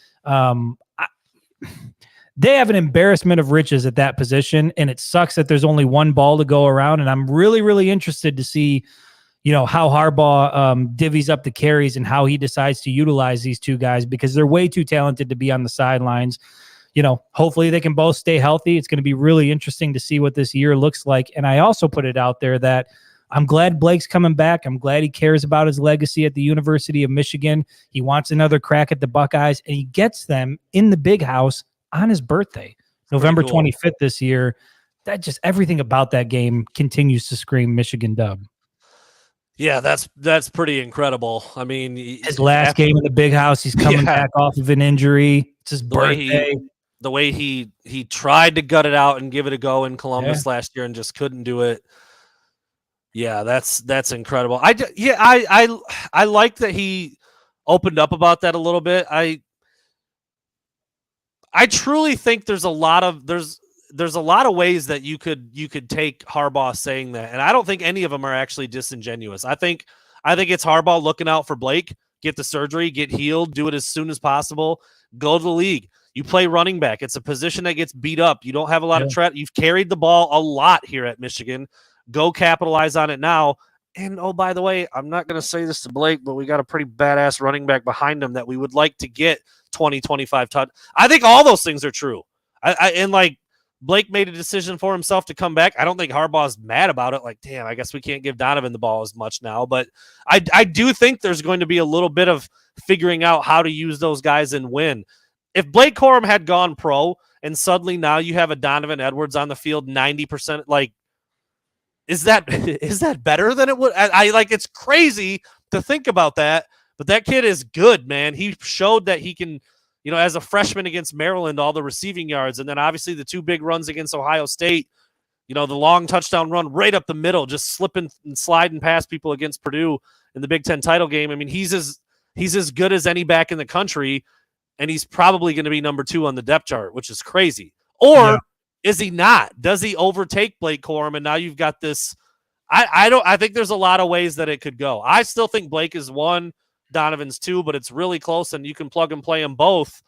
They have an embarrassment of riches at that position, and it sucks that there's only one ball to go around. And I'm really, really interested to see, how Harbaugh divvies up the carries and how he decides to utilize these 2 guys because they're way too talented to be on the sidelines. Hopefully they can both stay healthy. It's going to be really interesting to see what this year looks like. And I also put it out there that I'm glad Blake's coming back. I'm glad he cares about his legacy at the University of Michigan. He wants another crack at the Buckeyes, and he gets them in the big house on his birthday, November 25th this year. That just everything about that game continues to scream Michigan dub. Yeah, that's pretty incredible. I mean, his last game in the big house, he's coming back off of an injury. It's his birthday. The way he tried to gut it out and give it a go in Columbus last year and just couldn't do it. Yeah, that's incredible. I like that he opened up about that a little bit. I truly think there's a lot of ways that you could take Harbaugh saying that, and I don't think any of them are actually disingenuous. I think it's Harbaugh looking out for Blake, get the surgery, get healed, do it as soon as possible, go to the league. You play running back. It's a position that gets beat up. You don't have a lot of threat. You've carried the ball a lot here at Michigan. Go capitalize on it now. And, oh, by the way, I'm not going to say this to Blake, but we got a pretty badass running back behind him that we would like to get 20, 25 touch. I think all those things are true. And Blake made a decision for himself to come back. I don't think Harbaugh's mad about it. Like, damn, I guess we can't give Donovan the ball as much now. But I do think there's going to be a little bit of figuring out how to use those guys and win. If Blake Corum had gone pro and suddenly now you have a Donovan Edwards on the field 90%, like, is that better than it would? I like, it's crazy to think about that, but that kid is good, man. He showed that he can, as a freshman against Maryland, all the receiving yards, and then obviously the 2 big runs against Ohio State, the long touchdown run right up the middle, just slipping and sliding past people against Purdue in the Big Ten title game. I mean, he's as good as any back in the country, and he's probably going to be number 2 on the depth chart, which is crazy. Or is he not? Does he overtake Blake Corum? And now you've got this. I think there's a lot of ways that it could go. I still think Blake is 1, Donovan's 2, but it's really close, and you can plug and play them both.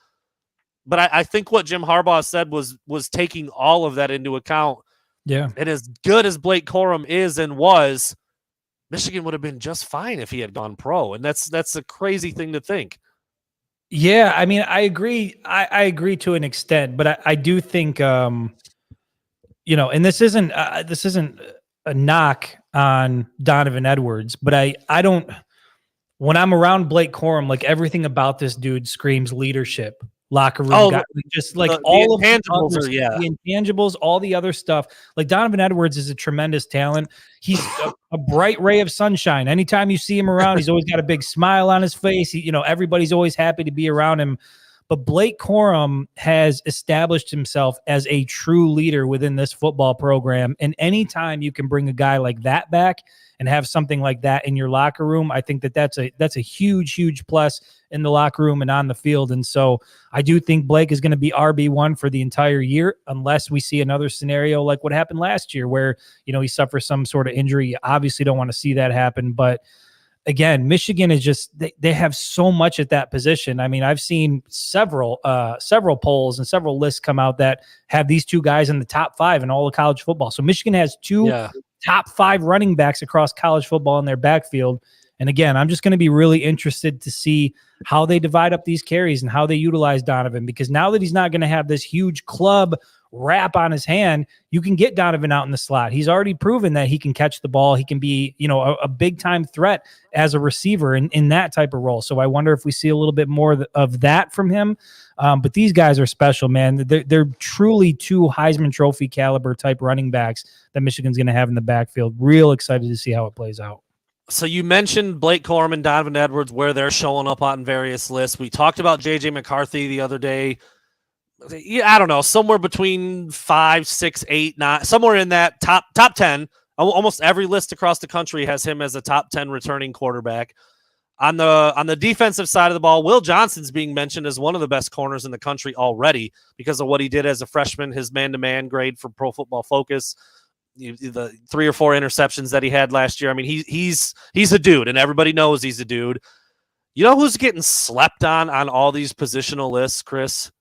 But I think what Jim Harbaugh said was taking all of that into account. Yeah. And as good as Blake Corum is and was, Michigan would have been just fine if he had gone pro. And that's a crazy thing to think. Yeah, I mean, I agree. I agree to an extent, but I do think, and this isn't a knock on Donovan Edwards, but I don't. When I'm around Blake Corum, like, everything about this dude screams leadership, locker room guy, just like all of the intangibles, all the other stuff. Like, Donovan Edwards is a tremendous talent. He's a bright ray of sunshine. Anytime you see him around, he's always got a big smile on his face. Everybody's always happy to be around him. But Blake Corum has established himself as a true leader within this football program. And anytime you can bring a guy like that back and have something like that in your locker room, I think that's a huge, huge plus in the locker room and on the field. And so I do think Blake is going to be RB1 for the entire year, unless we see another scenario like what happened last year where, he suffers some sort of injury. You obviously don't want to see that happen. But again, Michigan is just, they have so much at that position. I mean, I've seen several polls and several lists come out that have these 2 guys in the top 5 in all of college football. So Michigan has 2 top 5 running backs across college football in their backfield. And again, I'm just going to be really interested to see how they divide up these carries and how they utilize Donovan, because now that he's not going to have this huge club wrap on his hand, you can get Donovan out in the slot. He's already proven that he can catch the ball. He can be, a big time threat as a receiver in that type of role. So I wonder if we see a little bit more of that from him. But these guys are special, man. They're truly 2 Heisman Trophy caliber type running backs that Michigan's going to have in the backfield. Real excited to see how it plays out. So you mentioned Blake Corum and Donovan Edwards, where they're showing up on various lists. We talked about J.J. McCarthy the other day. Yeah, I don't know, somewhere between 5, 6, 8, 9, somewhere in that top 10. Almost every list across the country has him as a top 10 returning quarterback. On the defensive side of the ball, Will Johnson's being mentioned as one of the best corners in the country already because of what he did as a freshman, his man-to-man grade for Pro Football Focus, the 3 or 4 interceptions that he had last year. I mean, he's a dude, and everybody knows he's a dude. You know who's getting slept on all these positional lists, Chris?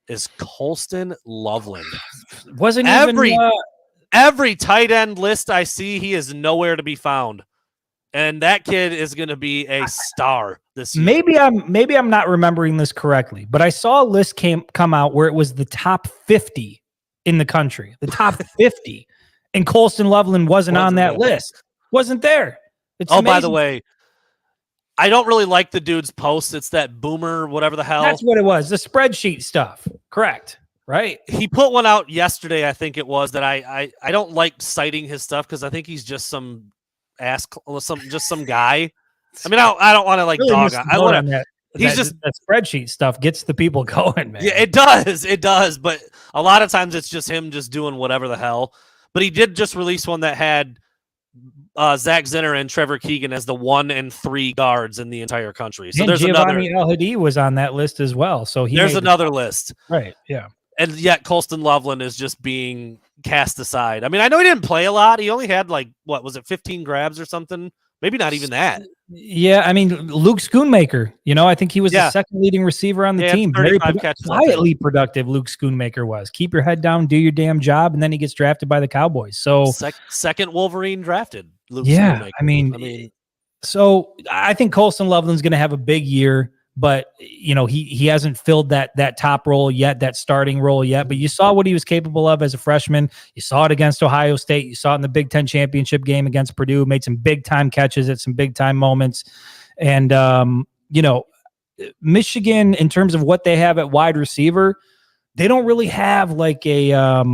Is Colston Loveland. Wasn't every tight end list I see, he is nowhere to be found. And that kid is going to be a star this year. Maybe I'm not remembering this correctly, but I saw a list come out where it was the top 50 in the country, the top 50, and Colston Loveland wasn't on that list. Wasn't there. It's amazing. By the way, I don't really like the dude's post. It's that boomer, whatever the hell. That's what it was. The spreadsheet stuff. Correct. Right. He put one out yesterday, I think it was, that I don't like citing his stuff because I think he's just some guy. I mean, I don't want to like really dog on that. He's just that spreadsheet stuff gets the people going, man. Yeah, it does. But a lot of times it's just him just doing whatever the hell. But he did just release one that had Zach Zinner and Trevor Keegan as the 1 and 3 guards in the entire country. So and there's Giovanni another. El-Hadi was on that list as well. So There's another list. Right. Yeah. And yet Colston Loveland is just being cast aside. I mean, I know he didn't play a lot. He only had 15 grabs or something? Maybe not even that. Yeah, I mean, Luke Schoonmaker, I think he was the second leading receiver on the team. Very quietly productive Luke Schoonmaker was. Keep your head down, do your damn job, and then he gets drafted by the Cowboys. So second Wolverine drafted, Luke Schoonmaker. I mean, so I think Colston Loveland's going to have a big year, but he hasn't filled that top role yet, that starting role yet. But you saw what he was capable of as a freshman. You saw it against Ohio State. You saw it in the Big Ten championship game against Purdue. Made some big time catches at some big time moments. And Michigan, in terms of what they have at wide receiver, they don't really have like a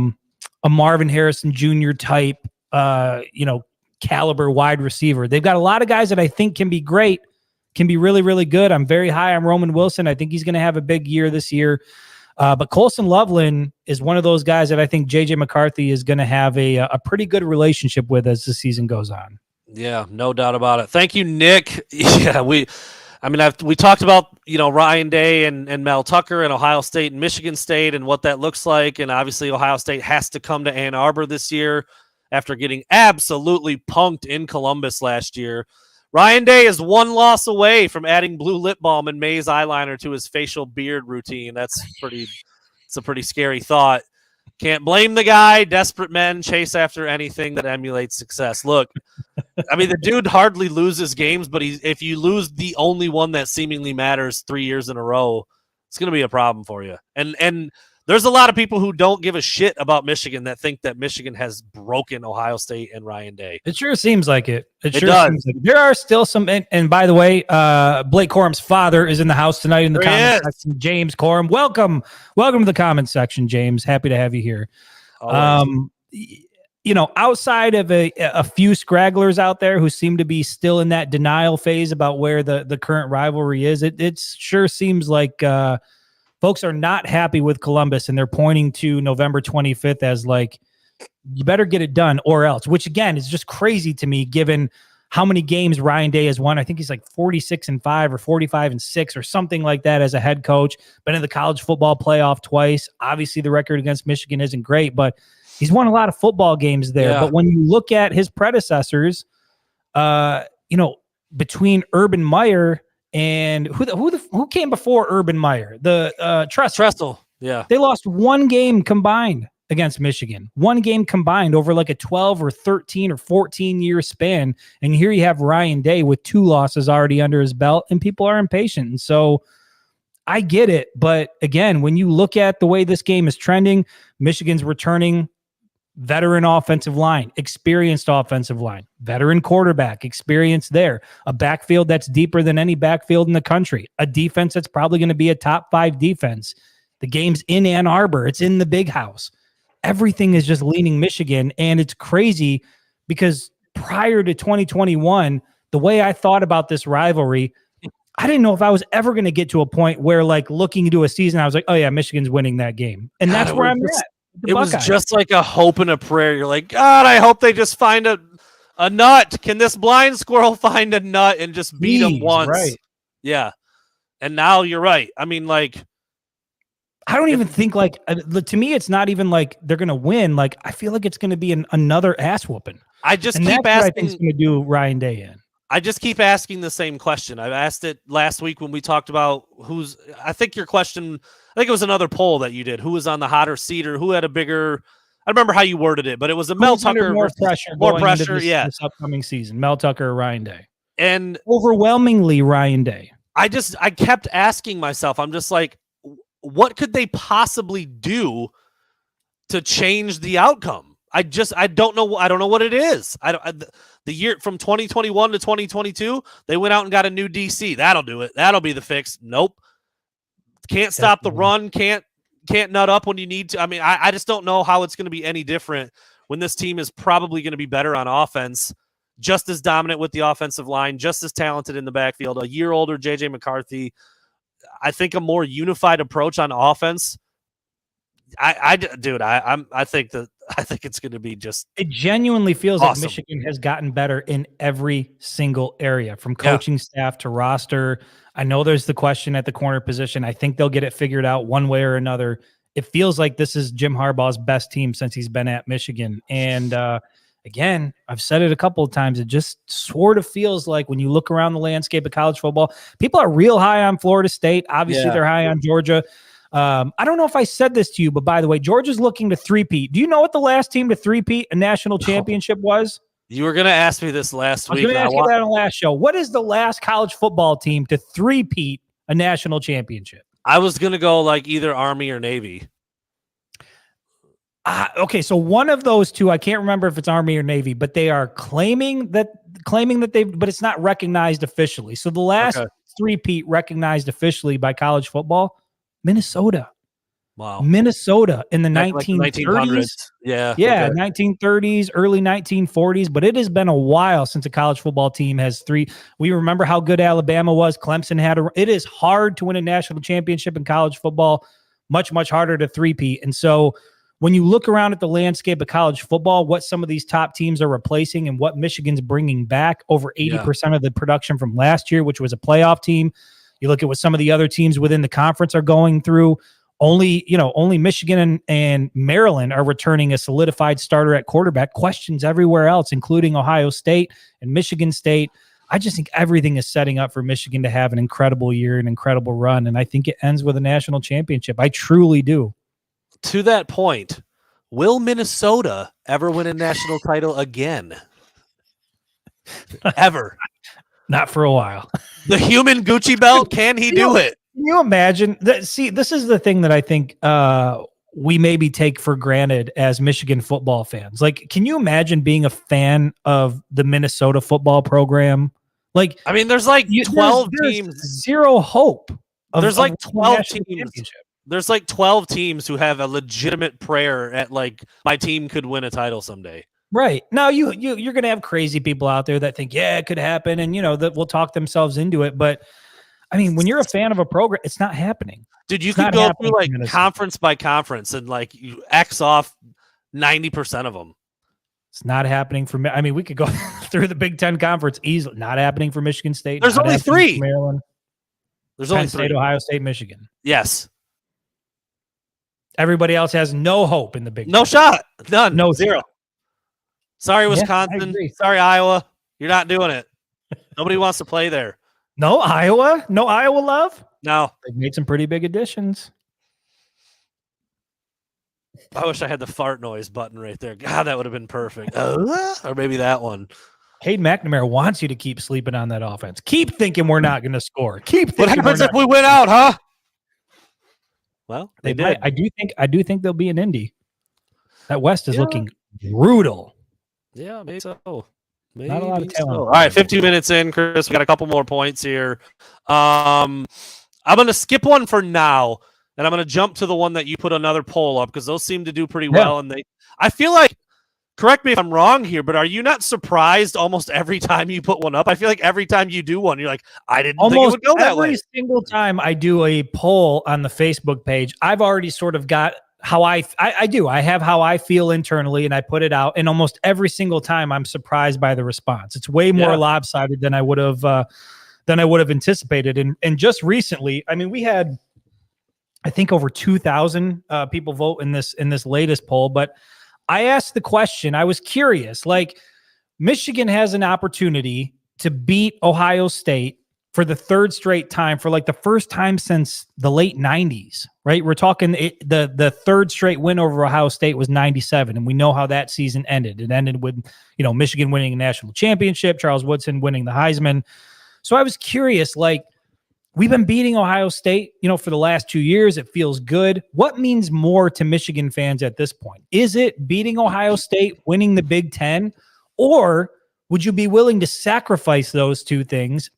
Marvin Harrison Jr. type, caliber wide receiver. They've got a lot of guys that I think can be great. Can be really, really good. I'm very high on Roman Wilson. I think he's going to have a big year this year. But Colston Loveland is one of those guys that I think J.J. McCarthy is going to have a pretty good relationship with as the season goes on. Yeah, no doubt about it. Thank you, Nick. Yeah, we talked about, Ryan Day and Mel Tucker and Ohio State and Michigan State and what that looks like. And obviously Ohio State has to come to Ann Arbor this year after getting absolutely punked in Columbus last year. Ryan Day is one loss away from adding blue lip balm and maize eyeliner to his facial beard routine. It's a pretty scary thought. Can't blame the guy. Desperate men chase after anything that emulates success. Look, I mean, the dude hardly loses games, but if you lose the only one that seemingly matters 3 years in a row, it's going to be a problem for you. And there's a lot of people who don't give a shit about Michigan that think that Michigan has broken Ohio State and Ryan Day. It sure seems like it. It sure does. Seems like it. There are still some, and by the way, Blake Corum's father is in the house tonight in the comment section. James Corum, welcome to the comment section, James. Happy to have you here. Outside of a few scragglers out there who seem to be still in that denial phase about where the current rivalry is, it sure seems like folks are not happy with Columbus, and they're pointing to November 25th as like, you better get it done or else, which again is just crazy to me given how many games Ryan Day has won. I think he's like 46-5 or 45-6 or something like that as a head coach. Been in the college football playoff twice. Obviously the record against Michigan isn't great, but he's won a lot of football games there. Yeah. But when you look at his predecessors, between Urban Meyer and who came before Urban Meyer? The Tressel. Yeah. They lost one game combined against Michigan. One game combined over like a 12 or 13 or 14 year span. And here you have Ryan Day with 2 losses already under his belt, and people are impatient. And so I get it. But again, when you look at the way this game is trending, Michigan's returning veteran offensive line, experienced offensive line, veteran quarterback, experience there, a backfield that's deeper than any backfield in the country, a defense that's probably going to be a top 5 defense. The game's in Ann Arbor. It's in the big house. Everything is just leaning Michigan. And it's crazy because prior to 2021, the way I thought about this rivalry, I didn't know if I was ever going to get to a point where, like, looking into a season, I was like, oh yeah, Michigan's winning that game. And that's where I'm at. It was just like a hope and a prayer. You're like, God, I hope they just find a nut. Can this blind squirrel find a nut and just beat them once? Right. Yeah. And now you're right. I mean, like, I don't even think, like, to me, it's not even like they're going to win. Like, I feel like it's going to be another ass whooping. I just keep asking. What I think is going to do Ryan Day in. I just keep asking the same question. I asked it last week when we talked about I think your question, I think it was another poll that you did. Who was on the hotter seat or who had a bigger, I remember how you worded it, but it was a Mel Tucker more pressure this, this upcoming season. Mel Tucker or Ryan Day. And overwhelmingly Ryan Day. I kept asking myself, I'm just like, what could they possibly do to change the outcome? I don't know. I don't know what it is. The year from 2021 to 2022, they went out and got a new DC. That'll do it. That'll be the fix. Nope. Can't stop the run. Can't nut up when you need to. I mean, I just don't know how it's going to be any different when this team is probably going to be better on offense, just as dominant with the offensive line, just as talented in the backfield, a year older J.J. McCarthy. I think a more unified approach on offense. I think that I think it's going to be just. It genuinely feels awesome. like Michigan has gotten better in every single area, from coaching staff to roster. I know there's the question at the corner position. I think they'll get it figured out one way or another. It feels like this is Jim Harbaugh's best team since he's been at Michigan. And again, I've said it a couple of times. It just sort of feels like when you look around the landscape of college football, people are real high on Florida State. Obviously, they're high on Georgia. I don't know if I said this to you, but by the way, Georgia's looking to three-peat. Do you know what the last team to three-peat a national championship was? You were going to ask me this last week. I was going to ask you that on the last show. What is the last college football team to three-peat a national championship? I was going to go like either Army or Navy. Okay, so one of those two, I can't remember if it's Army or Navy, but they are claiming that but it's not recognized officially. So the last three-peat recognized officially by college football, Minnesota. Wow. Minnesota in the Like 1930s. Yeah. Yeah, 1930s, early 1940s, but it has been a while since a college football team has three. We remember how good Alabama was. Clemson had it is hard to win a national championship in college football, much, much harder to three-peat. And so when you look around at the landscape of college football, what some of these top teams are replacing and what Michigan's bringing back, over 80% of the production from last year, which was a playoff team. You look at what some of the other teams within the conference are going through. Only Michigan and Maryland are returning a solidified starter at quarterback. Questions everywhere else, including Ohio State and Michigan State. I just think everything is setting up for Michigan to have an incredible year, an incredible run, and I think it ends with a national championship. I truly do. To that point, will Minnesota ever win a national title again? Ever? Not for a while. The human Gucci belt, can he do it? Can you imagine that? See, this is the thing that I think we maybe take for granted as Michigan football fans. Like, can you imagine being a fan of the Minnesota football program? Like, I mean, there's like 12 teams. Zero hope. There's like 12 teams. There's like 12 teams who have a legitimate prayer at like, my team could win a title someday. Right. Now you're going to have crazy people out there that think, yeah, it could happen. And that will talk themselves into it. But I mean, when you're a fan of a program, it's not happening. Dude, you could go through like conference by conference and like you X off 90% of them. It's not happening for me. I mean, we could go through the Big Ten conference easily. Not happening for Michigan State. There's only three. Maryland. There's only Penn State, Ohio State, Michigan. Yes. Everybody else has no hope in the Big Ten. No shot. None. No, zero. Sorry, Wisconsin. Sorry, Iowa. You're not doing it. Nobody wants to play there. No Iowa? No Iowa love? No. They've made some pretty big additions. I wish I had the fart noise button right there. God, that would have been perfect. Or maybe that one. Hayden McNamara wants you to keep sleeping on that offense. Keep thinking we're not going to score. Keep thinking. What happens if we win out, huh? Well, they did. I do think they'll be an Indy. That West is looking brutal. Yeah, maybe so. Maybe not a lot of talent. So. All right, 15 minutes in, Chris. We got a couple more points here. I'm going to skip one for now, and I'm going to jump to the one that you put another poll up because those seem to do pretty well. And I feel like, correct me if I'm wrong here, but are you not surprised almost every time you put one up? I feel like every time you do one, you're like, I didn't think it would go that way. Every single time I do a poll on the Facebook page, I've already sort of got how I do. I have how I feel internally, and I put it out. And almost every single time, I'm surprised by the response. It's way more lopsided than I would have anticipated. And just recently, I mean, we had, I think, over 2,000 people vote in this latest poll. But I asked the question. I was curious. Like, Michigan has an opportunity to beat Ohio State for the third straight time, for like the first time since the late 90s, right? We're talking the third straight win over Ohio State was 97, and we know how that season ended. It ended with, Michigan winning a national championship, Charles Woodson winning the Heisman. So I was curious, like, we've been beating Ohio State, for the last 2 years. It feels good. What means more to Michigan fans at this point? Is it beating Ohio State, winning the Big Ten, or would you be willing to sacrifice those two things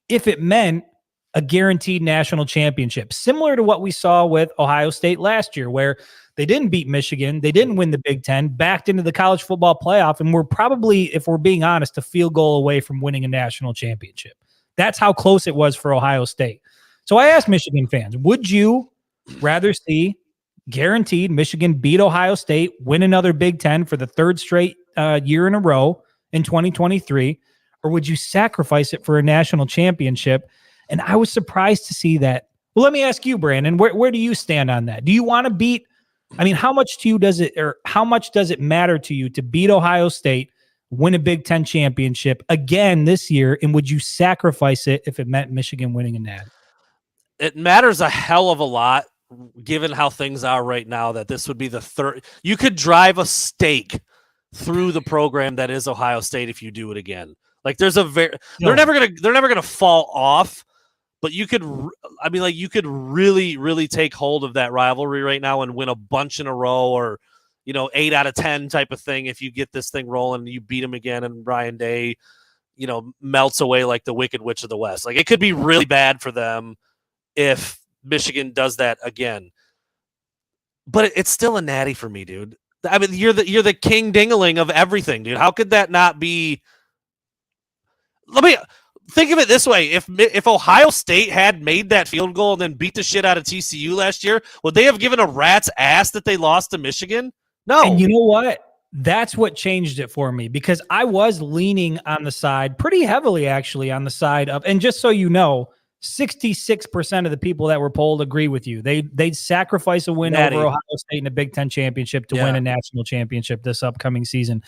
if it meant a guaranteed national championship, similar to what we saw with Ohio State last year, where they didn't beat Michigan, they didn't win the Big Ten, backed into the college football playoff, and we're probably, if we're being honest, a field goal away from winning a national championship. That's how close it was for Ohio State. So I asked Michigan fans, would you rather see guaranteed Michigan beat Ohio State, win another Big Ten for the third straight year in a row in 2023? Or would you sacrifice it for a national championship? And I was surprised to see that. Well, let me ask you, Brandon, where do you stand on that? Do you want to beat? I mean, how much does it matter to you to beat Ohio State, win a Big Ten championship again this year? And would you sacrifice it if it meant Michigan winning a NAD? It matters a hell of a lot, given how things are right now, that this would be the third. You could drive a stake through the program that is Ohio State if you do it again. Like they're never gonna fall off, but you could really take hold of that rivalry right now and win a bunch in a row, or 8 out of 10 type of thing. If you get this thing rolling and you beat them again, and Ryan Day melts away like the Wicked Witch of the West. Like it could be really bad for them if Michigan does that again. But it's still a natty for me, dude. I mean, you're the king dingaling of everything, dude. How could that not be? Let me think of it this way. If Ohio State had made that field goal and then beat the shit out of TCU last year, would they have given a rat's ass that they lost to Michigan? No. And you know what? That's what changed it for me, because I was leaning on the side pretty heavily, actually, on the side of, and just so you know, 66% of the people that were polled agree with you. They'd sacrifice a win over Ohio State in a Big Ten championship to win a national championship this upcoming season.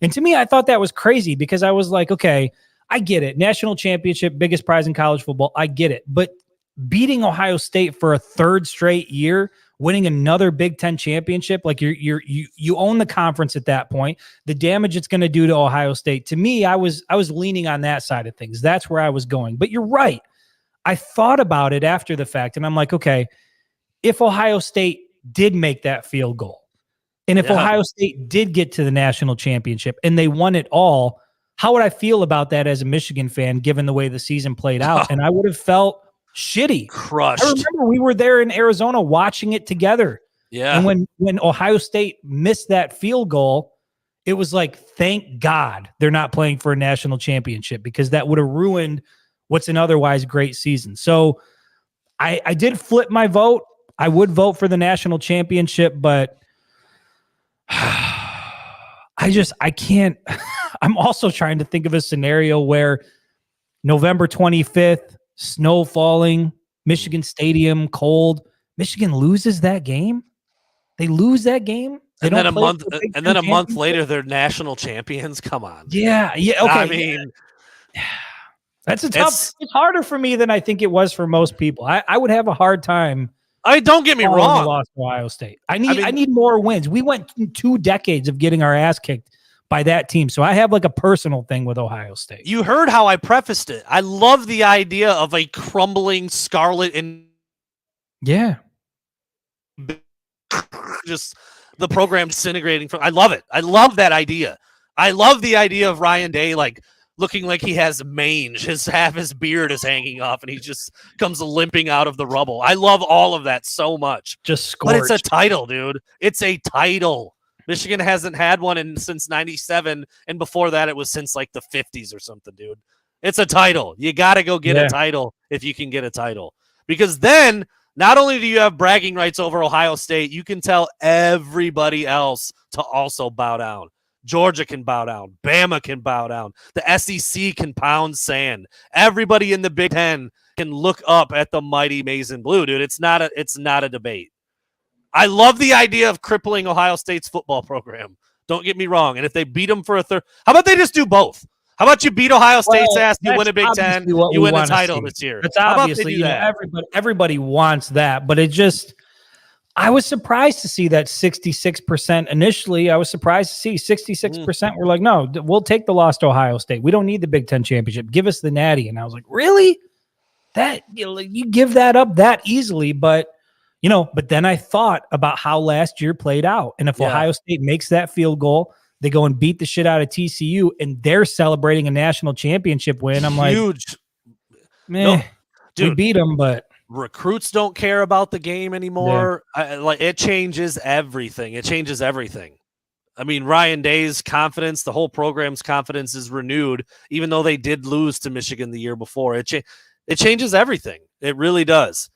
And to me, I thought that was crazy, because I was like, okay, I get it. National championship, biggest prize in college football. I get it. But beating Ohio State for a third straight year, winning another Big Ten championship, like you own the conference at that point. The damage it's going to do to Ohio State. To me, I was leaning on that side of things. That's where I was going. But you're right. I thought about it after the fact, and I'm like, okay, if Ohio State did make that field goal, and if Ohio State did get to the national championship and they won it all, how would I feel about that as a Michigan fan, given the way the season played out? And I would have felt shitty. Crushed. I remember we were there in Arizona watching it together. Yeah. And when Ohio State missed that field goal, it was like, thank God they're not playing for a national championship, because that would have ruined what's an otherwise great season. So I did flip my vote. I would vote for the national championship, but I can't. I'm also trying to think of a scenario where November 25th, snow falling, Michigan Stadium, cold. Michigan loses that game. They lose that game. And then a month later, they're national champions. Come on. Yeah. Okay. I mean, that's a tough. It's harder for me than I think it was for most people. I would have a hard time. Don't get me wrong. Lost to Ohio State. I need more wins. We went 2 decades of getting our ass kicked by that team. So I have like a personal thing with Ohio State. You heard how I prefaced it. I love the idea of a crumbling scarlet and just the program disintegrating. I love it. I love that idea. I love the idea of Ryan Day like looking like he has mange. Half his beard is hanging off and he just comes limping out of the rubble. I love all of that so much. Just scorched. But it's a title, dude. It's a title. Michigan hasn't had one since 97, and before that it was since like the 50s or something, dude. It's a title. You got to go get a title if you can get a title. Because then not only do you have bragging rights over Ohio State, you can tell everybody else to also bow down. Georgia can bow down. Bama can bow down. The SEC can pound sand. Everybody in the Big Ten can look up at the mighty maize and blue, dude. It's not a debate. I love the idea of crippling Ohio State's football program. Don't get me wrong. And if they beat them for a third, how about they just do both? How about you beat Ohio State's ass, you win a Big Ten, you win a title this year? That's obviously, everybody wants that, but it just, I was surprised to see that 66% initially. I was surprised to see 66% were like, no, we'll take the loss to Ohio State. We don't need the Big Ten championship. Give us the natty. And I was like, really? That you give that up that easily? But but then I thought about how last year played out. And if Ohio State makes that field goal, they go and beat the shit out of TCU, and they're celebrating a national championship win. I'm huge. Man, we beat them, but recruits don't care about the game anymore. It changes everything. I mean, Ryan Day's confidence, the whole program's confidence is renewed, even though they did lose to Michigan the year before. It changes everything. It really does.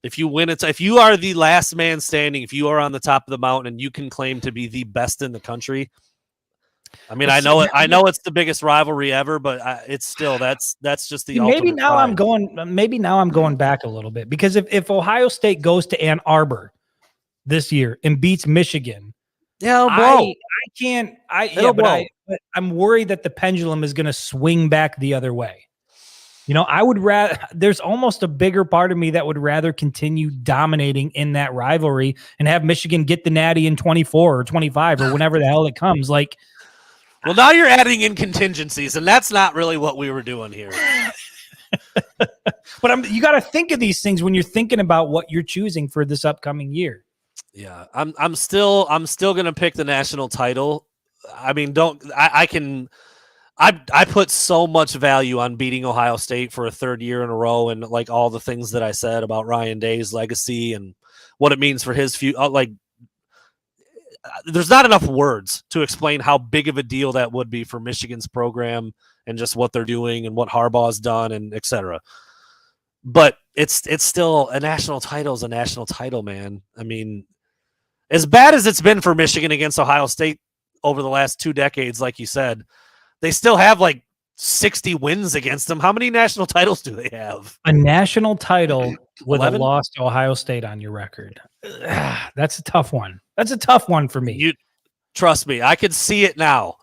If you win, if you are the last man standing, if you are on the top of the mountain and you can claim to be the best in the country, I mean, I know it's the biggest rivalry ever, but it's still that's just the ultimate pride. Maybe now I'm going back a little bit, because if Ohio State goes to Ann Arbor this year and beats Michigan, bro, but I'm worried that the pendulum is going to swing back the other way. I would rather, there's almost a bigger part of me that would rather continue dominating in that rivalry and have Michigan get the natty in 24 or 25 or whenever the hell it comes. Like, well, now you're adding in contingencies, and that's not really what we were doing here. But you got to think of these things when you're thinking about what you're choosing for this upcoming year. Yeah, I'm still gonna pick the national title. I mean, I put so much value on beating Ohio State for a third year in a row, and like all the things that I said about Ryan Day's legacy and what it means for his future. Like, there's not enough words to explain how big of a deal that would be for Michigan's program and just what they're doing and what Harbaugh's done and et cetera. But it's still a national title is a national title, man. I mean, as bad as it's been for Michigan against Ohio State over the last 2 decades, like you said, they still have like 60 wins against them. How many national titles do they have? A national title with 11? a loss to Ohio State on your record. That's a tough one. That's a tough one for me. You trust me, I could see it now.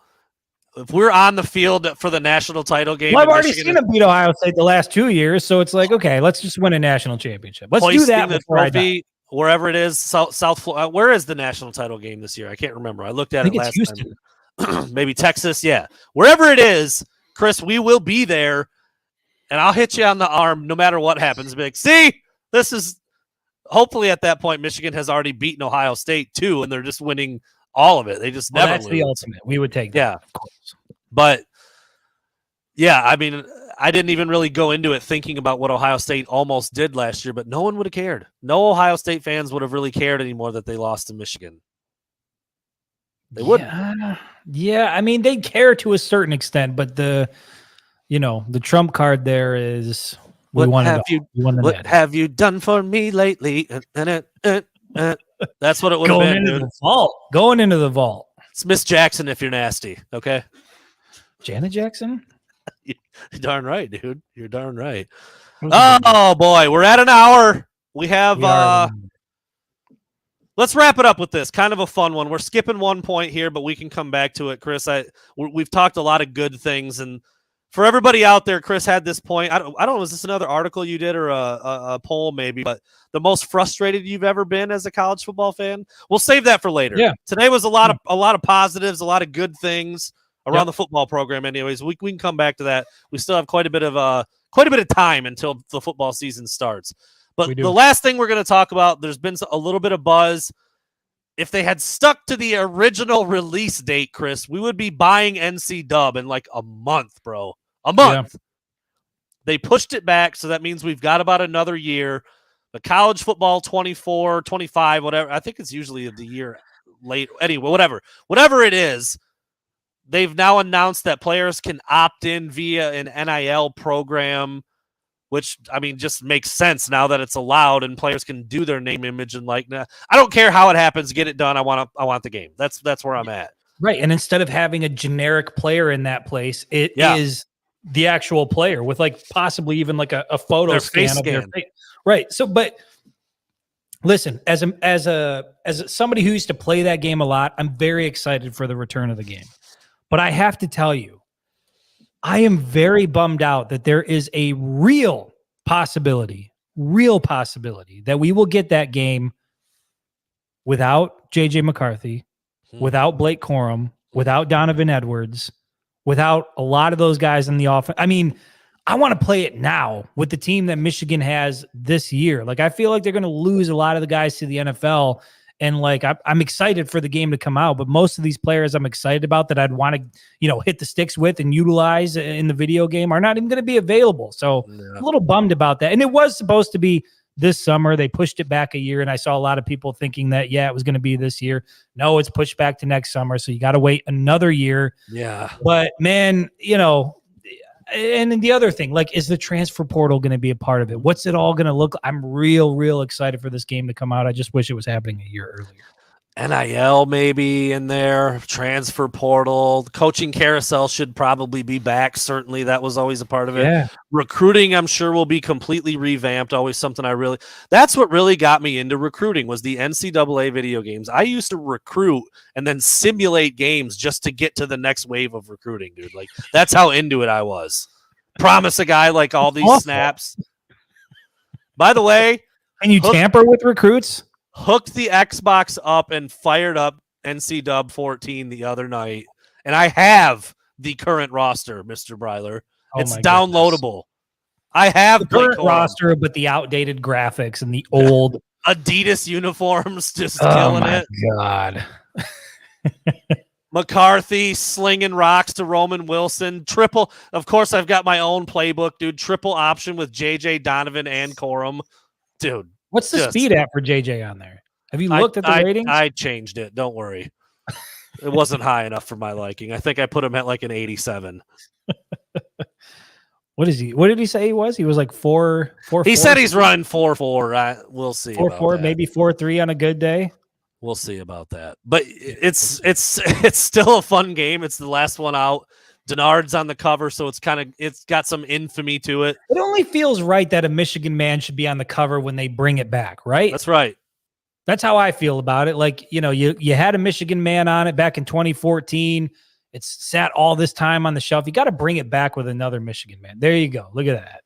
If we're on the field for the national title game, I've already seen them beat Ohio State the last 2 years, so it's like, okay, let's just win a national championship. Let's do that before I die. Wherever it is, South Florida. Where is the national title game this year? I can't remember. I looked at it last time. Maybe Texas, yeah. Wherever it is, Chris, we will be there, and I'll hit you on the arm no matter what happens. Big, see, this is hopefully at that point Michigan has already beaten Ohio State too, and they're just winning all of it. They just never. That's lose. The ultimate. We would take that. Yeah, of course. But yeah, I mean, I didn't even really go into it thinking about what Ohio State almost did last year, but no one would have cared. No Ohio State fans would have really cared anymore that they lost to Michigan. They wouldn't. Yeah, I mean, they care to a certain extent, but the trump card there is what have you done for me lately? That's what it would have been, dude. Going into the vault. It's Miss Jackson if you're nasty, okay? Janet Jackson? You're darn right, dude. You're darn right. Oh, boy. We're at an hour. We have let's wrap it up with this. Kind of a fun one. We're skipping 1 point here, but we can come back to it, Chris. We've talked a lot of good things, and for everybody out there, Chris had this point. I don't know. Was this another article you did or a poll maybe? But the most frustrated you've ever been as a college football fan? We'll save that for later. Yeah. Today was a lot of positives, a lot of good things around the football program. Anyways, we can come back to that. We still have quite a bit of time until the football season starts. But the last thing we're going to talk about, there's been a little bit of buzz. If they had stuck to the original release date, Chris, we would be buying NC Dub in like a month, bro. A month. Yeah. They pushed it back, so that means we've got about another year. The college football 24, 25, whatever. I think it's usually the year late. Anyway, whatever it is, they've now announced that players can opt in via an NIL program, which, I mean, just makes sense now that it's allowed and players can do their name, image, and likeness. I don't care how it happens. Get it done. I want the game. That's where I'm at. Right. And instead of having a generic player in that place, it is the actual player with like possibly even like a photo scan of their face. Right. So, but listen, as somebody who used to play that game a lot, I'm very excited for the return of the game. But I have to tell you, I am very bummed out that there is a real possibility that we will get that game without JJ McCarthy, without Blake Corum, without Donovan Edwards, without a lot of those guys in the offense. I mean, I want to play it now with the team that Michigan has this year. Like, I feel like they're going to lose a lot of the guys to the NFL. And like, I'm excited for the game to come out, but most of these players I'm excited about that I'd want to, hit the sticks with and utilize in the video game are not even going to be available. So I'm a little bummed about that. And it was supposed to be this summer. They pushed it back a year, and I saw a lot of people thinking that, it was going to be this year. No, it's pushed back to next summer. So you got to wait another year. Yeah. But man, And then the other thing, like, is the transfer portal going to be a part of it? What's it all going to look like? I'm real excited for this game to come out. I just wish it was happening a year earlier. NIL maybe in there, transfer portal, coaching carousel should probably be back. Certainly that was always a part of it. Yeah. Recruiting, I'm sure, will be completely revamped. Always something that's what really got me into recruiting was the NCAA video games. I used to recruit and then simulate games just to get to the next wave of recruiting, dude. Like that's how into it I was. Promise a guy like all these snaps. By the way, can you tamper with recruits? Hooked the Xbox up and fired up NCAA 14 the other night, and I have the current roster, Mr. Breiler. It's downloadable. I have the current roster, but the outdated graphics and the old Adidas uniforms just killing it. Oh my God. McCarthy slinging rocks to Roman Wilson. Triple. Of course, I've got my own playbook, dude. Triple option with JJ Donovan and Corum. Dude. What's the speed at for JJ on there? Have you looked at the ratings? I changed it. Don't worry. It wasn't high enough for my liking. I think I put him at like an 87. What is he? What did he say he was? He was like 4. He said he's running 4.4. We'll see. 4.4, maybe 4.3 on a good day. We'll see about that. But it's still a fun game. It's the last one out. Denard's on the cover, so it's got some infamy to it. It only feels right that a Michigan man should be on the cover when they bring it back, right? That's right. That's how I feel about it. Like, you know, you had a Michigan man on it back in 2014. It's sat all this time on the shelf. You got to bring it back with another Michigan man. There you go. Look at that.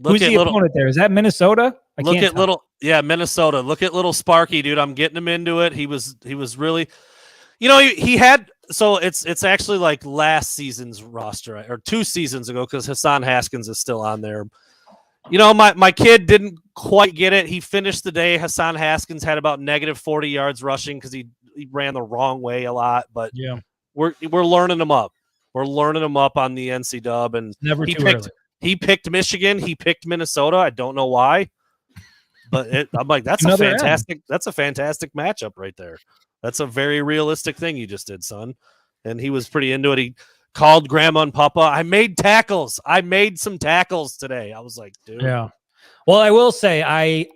Who's the opponent there? Is that Minnesota? Minnesota. Look at little Sparky, dude. I'm getting him into it. He was really, you know, he had. So it's actually like last season's roster or 2 seasons ago because Hassan Haskins is still on there. You know, my kid didn't quite get it. He finished the day. Hassan Haskins had about negative 40 yards rushing because he ran the wrong way a lot. But yeah, we're learning him up. We're learning him up on the NCAA. And never too early. He picked Michigan. He picked Minnesota. I don't know why, but I'm like, that's a fantastic matchup right there. That's a very realistic thing you just did, son. And he was pretty into it. He called Grandma and Papa. I made tackles. I made some tackles today. I was like, dude. Yeah. Well, I will say I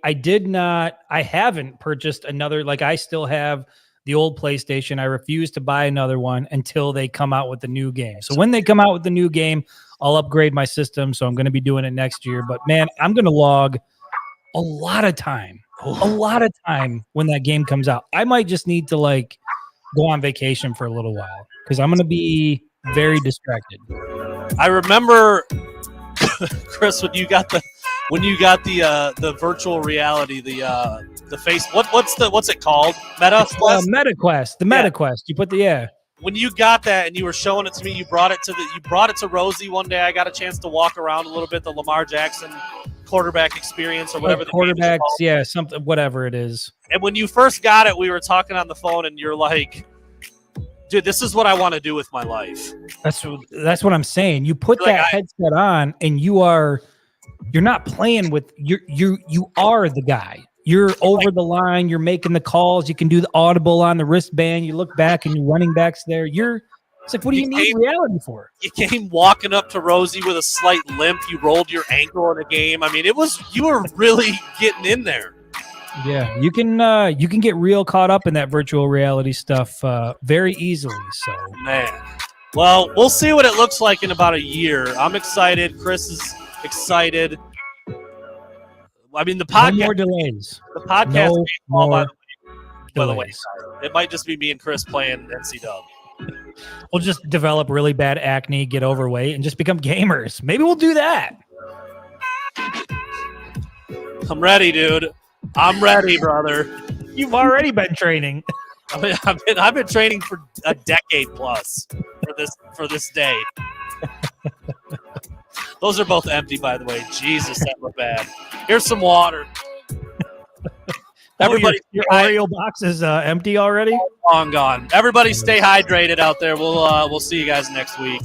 haven't purchased another. Like, I still have the old PlayStation. I refuse to buy another one until they come out with the new game. So when they come out with the new game, I'll upgrade my system. So I'm going to be doing it next year. But man, I'm going to log a lot of time when that game comes out. I might just need to like go on vacation for a little while because I'm going to be very distracted. I remember, Chris, when you got the virtual reality, the face. What's it called? MetaQuest. The MetaQuest. You put the When you got that and you were showing it to me, you brought it to Rosie one day. I got a chance to walk around a little bit, the Lamar Jackson quarterback experience or whatever. Quarterbacks, something, whatever it is. And when you first got it, we were talking on the phone, and you're like, "Dude, this is what I want to do with my life." That's what I'm saying. You put that headset on, and you're not playing with you are the guy. You're over the line. You're making the calls. You can do the audible on the wristband. You look back, and your running back's there. It's like, what do you need reality for? You came walking up to Rosie with a slight limp. You rolled your ankle in a game. I mean, you were really getting in there. Yeah, you can get real caught up in that virtual reality stuff very easily. So, man, well, we'll see what it looks like in about a year. I'm excited. Chris is excited. I mean, the podcast. No more delays. The podcast. No more by the way, it might just be me and Chris playing NCAA. We'll just develop really bad acne, get overweight, and just become gamers. Maybe we'll do that. I'm ready, dude. I'm ready, brother. You've already been training. I've been training for a decade plus for this day. Those are both empty, by the way. Jesus, that looked bad. Here's some water. Everybody, your Oreo box is empty already. Long gone. Everybody, stay hydrated out there. We'll see you guys next week.